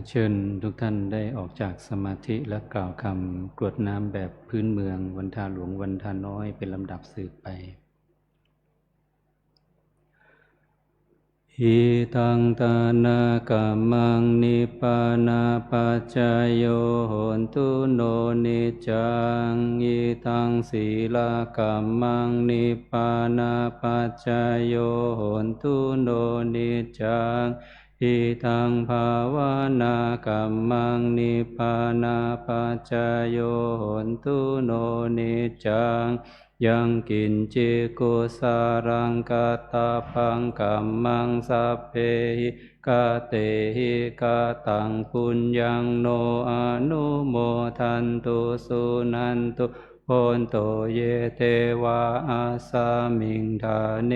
เชิญทุกท่านได้ออกจากสมาธิและกล่าวคำกรวดน้ำแบบพื้นเมืองวันทาหลวงวันทาน้อยเป็นลำดับสืบไปอิตังตานากัมมังนิปานาปัจจโยโหนตุโนนิจังอิตังศีลากัมมังนิปานาปัจจโยโหนตุโนนิจังอิทังภาวนากัมมังนิพพานาปัจจโยโหนตุโนนิจังยังกินจิกุสารังกตาพังกัมมังสัพเพหิกาเตหิกาตังปุญญังโนอนุโมทันตุสุนันตุโพนโตเยเทวาอาสามิงทาเน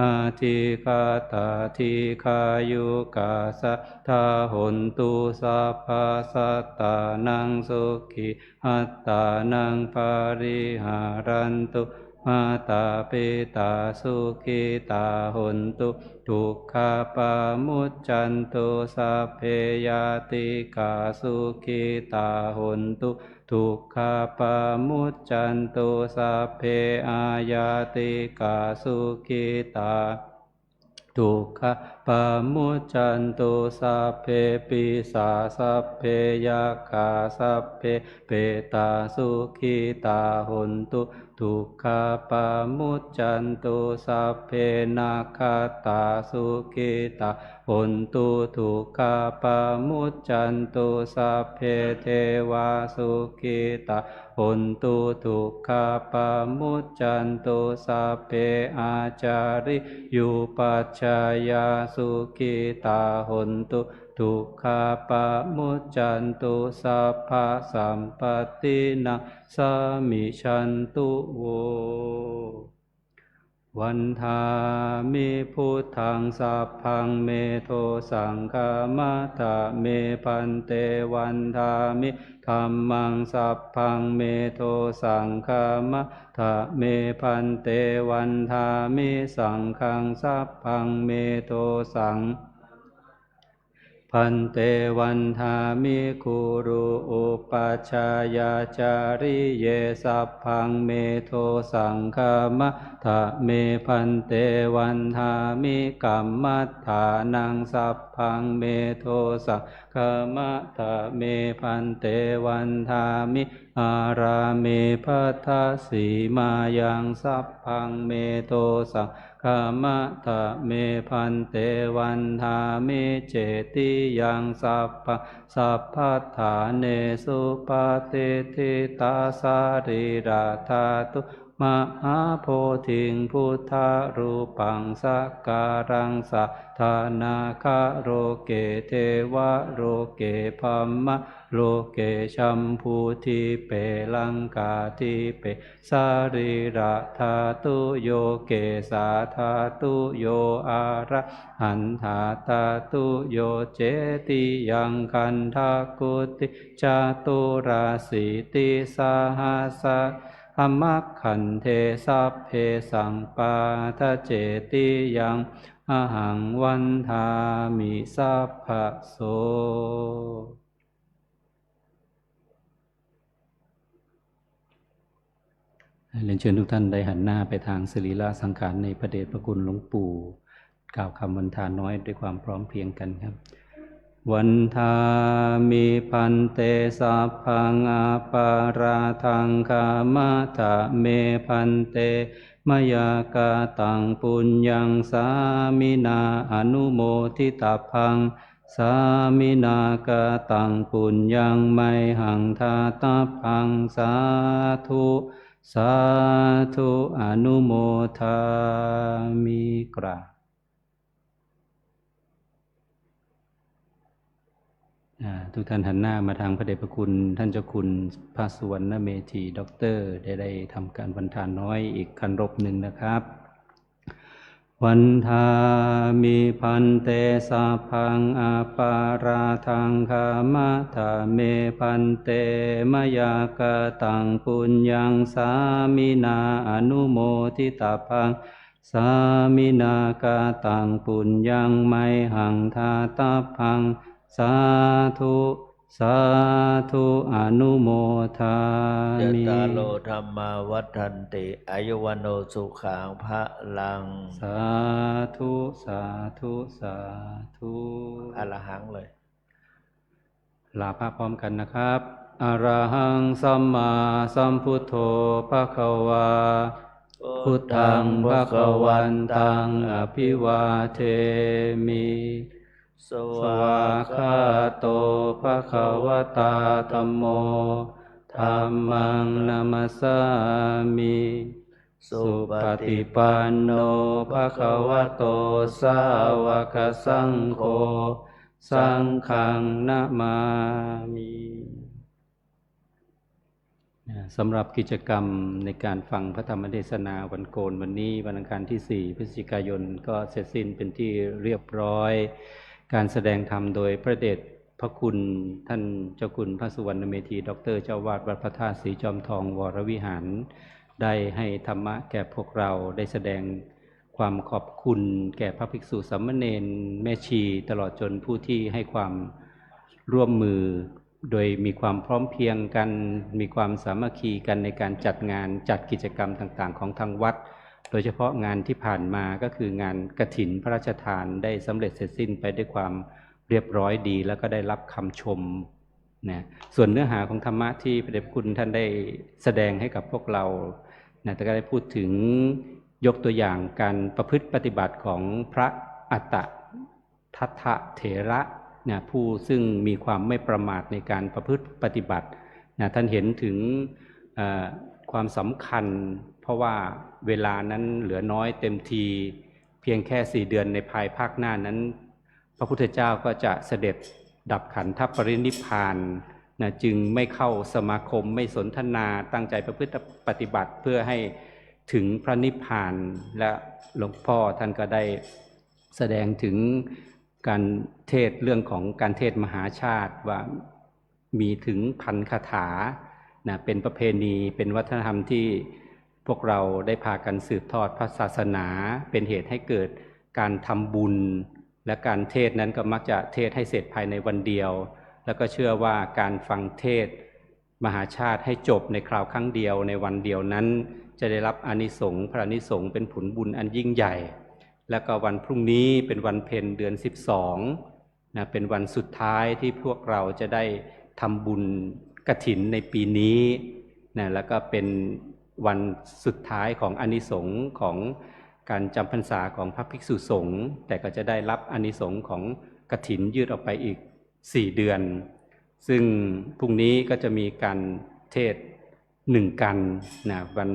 อาทิคาตาทิคายุกาสัทธาหนตุสัพพะสัตตานังสุขิอัตตานังปาริหารันตุมาตาปิตาสุขิตาหนตุทุกขาปามุจจันตุสัพเพยติกาสุขิตาหนตุทุกขาปามุจจันตุสัพเพอายาติกาสุขิตาทุกขปามุจจันตุสัพเพปิสาสัพเพยัคขาสัพเพเปตาสุขิตาหนตุทุกขปามุจจันตุสัพเพนาคตาสุขิตาหนตุทุกขปามุจจันตุสัพเพเทวาสุขิตาหนตุทุกขปามุจจันตุสัพเพอาจาริยุปัชฌายาสุขิตาหนตุทุกขปามุจจันตุสัพพะสัมปตินังสามิชันตุโววันทามิพุทธังสัพพังเมโทสังฆมัตถะเมพันเตวันทามิธัมมังสัพพังเมโทสังฆมัตถะเมพันเตวันทามิสังฆังสัพพังเมโทสังพันเตวันทามิคุรุอุปัชฌายาจาริเยสัพพังเมโทสังฆมัตถะเมพันเตวันทามิกัมมัฏฐานังสัพพังเมโทสังฆมัตถะเมพันเตวันทามิอาราเมภัทธสีมายังสัพพังเมโทสังฆมัตถะเมพันเตวันทามิเจติยังสัพพะสัพพัฏฐาเนสุปฏิทิตาสาริราธาตุมหาโพธิงพุทธารูปังสักการังสัทธานาคาโรเกเทวะโรเกภัมมะโลเกชัมพูทิเปลังกาทิเปสาริราธาตุโยเกสาธาตุโยอาระหันธาตาตุโยเจติยังคันทากุติจาตุราสีติสาหัสสะอมัคขันเทสัพเพสังปาทเจติยังอหังวันทามิสัพพะโสเรียนเชิญทุกท่านได้หันหน้าไปทางสรีระสังขารในพระเดชพระคุณหลวงปู่กล่าวคำวันทาน้อยด้วยความพร้อมเพรียงกันครับวันทามิพันเตสัพพังอาปาราทังคามัตถะเมพันเตมยากาตังปุญญังสามินาอนุโมทิตาพังสามินากาตังปุญญังไมหังทาตาพังสาธุสาธุอนุโมทามิกราบทุกท่านหันหน้ามาทางพระเดชพระคุณท่านเจ้าคุณพระสุวรรณเมธีด็อกเตอร์ได้ทำการวันทานน้อยอีกคันรบหนึ่งนะครับวันทามิพันเตสัพพังอาปาราทังคามัตถะเมพันเตมยากาตังปุญญังสามินาอนุโมทิตาพังสามินากาตังปุญญังไมหังทาตาพัง สาธุสาธุอนุโมทา ยัต มิ ตาโลธรรมาวัฏันติอายุวันโนสุขังพระลัง สาธุสาธุสาธุ อรหังเลย ลาพระพร้อมกันนะครับอรหังสัมมาสัมพุทโธภควาพุทธังภควันตังอภิวาเทมิสวากขาโตภควตาธัมโมธัมมังนัมสสามิสุปฏิปันโนภควโตสาวกสังโฆสังฆังนะมามิสำหรับกิจกรรมในการฟังพระธรรมเทศนาวันโกนวันนี้วันอังคารที่ 4 พฤศจิกายนก็เสร็จสิ้นเป็นที่เรียบร้อยการแสดงธรรมโดยพระเดชพระคุณท่านเจ้าคุณพระสุวรรณเมธีดร.เจ้าวาดวัดพระธาตุศรีจอมทองวรวิหารได้ให้ธรรมะแก่พวกเราได้แสดงความขอบคุณแก่พระภิกษุสามเณรแม่ชีตลอดจนผู้ที่ให้ความร่วมมือโดยมีความพร้อมเพรียงกันมีความสามัคคีกันในการจัดงานจัดกิจกรรมต่างๆของทางวัดโดยเฉพาะงานที่ผ่านมาก็คืองานกฐินพระราชทานได้สำเร็จเสร็จสิ้นไปด้วยความเรียบร้อยดีแล้วก็ได้รับคำชมนะส่วนเนื้อหาของธรรมะที่พระเดชคุณท่านได้แสดงให้กับพวกเรานะแต่ก็ได้พูดถึงยกตัวอย่างการประพฤติปฏิบัติของพระอัตตทัตถะเถระนะผู้ซึ่งมีความไม่ประมาทในการประพฤติปฏิบัตินะท่านเห็นถึงความสำคัญเพราะว่าเวลานั้นเหลือน้อยเต็มทีเพียงแค่4 เดือนในภายภาคหน้านั้นพระพุทธเจ้าก็จะเสด็จดับขันธปรินิพพานนะจึงไม่เข้าสมาคมไม่สนทนาตั้งใจประพฤติปฏิบัติเพื่อให้ถึงพระนิพพานและหลวงพ่อท่านก็ได้แสดงถึงการเทศเรื่องของการเทศมหาชาติว่ามีถึง1,000 คาถานะเป็นประเพณีเป็นวัฒนธรรมที่พวกเราได้พากันสืบทอดพระศาสนาเป็นเหตุให้เกิดการทำบุญและการเทศนั้นก็มักจะเทศให้เสร็จภายในวันเดียวแล้วก็เชื่อว่าการฟังเทศมหาชาติให้จบในคราวครั้งเดียวในวันเดียวนั้นจะได้รับอานิสงส์พระอานิสงส์เป็นผลบุญอันยิ่งใหญ่แล้วก็วันพรุ่งนี้เป็นวันเพ็ญเดือน12นะเป็นวันสุดท้ายที่พวกเราจะได้ทำบุญกฐินในปีนี้นะแล้วก็เป็นวันสุดท้ายของอานิสงส์ของการจำพรรษาของพระภิกษุสงฆ์แต่ก็จะได้รับอานิสงส์ของกฐินยืดออกไปอีก4 เดือนซึ่งพรุ่งนี้ก็จะมีการเทศ1 กันนะวัน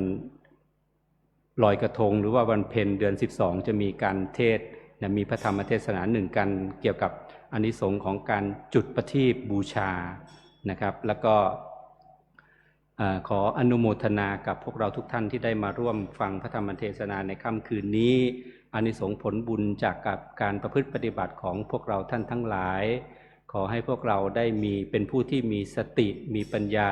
ลอยกระทงหรือว่าวันเพ็ญเดือน12จะมีการเทศนะมีพระธรรมเทศนา1 กันเกี่ยวกับอานิสงส์ของการจุดประทีปบูชานะครับแล้วก็ขออนุโมทนากับพวกเราทุกท่านที่ได้มาร่วมฟังพระธรรมเทศนาในค่ำคืนนี้อานิสงส์ผลบุญจากการประพฤติปฏิบัติของพวกเราท่านทั้งหลายขอให้พวกเราได้เป็นผู้ที่มีสติมีปัญญา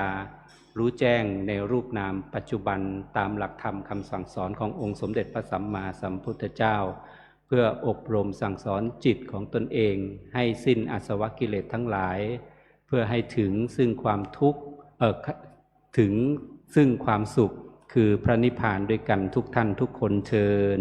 รู้แจ้งในรูปนามปัจจุบันตามหลักธรรมคำสั่งสอนขององค์สมเด็จพระสัมมาสัมพุทธเจ้าเพื่ออบรมสั่งสอนจิตของตนเองให้สิ้นอาสวะกิเลสทั้งหลายเพื่อให้ถึงซึ่งความทุกข์ถึงซึ่งความสุขคือพระนิพพานด้วยกันทุกท่านทุกคนเทอญ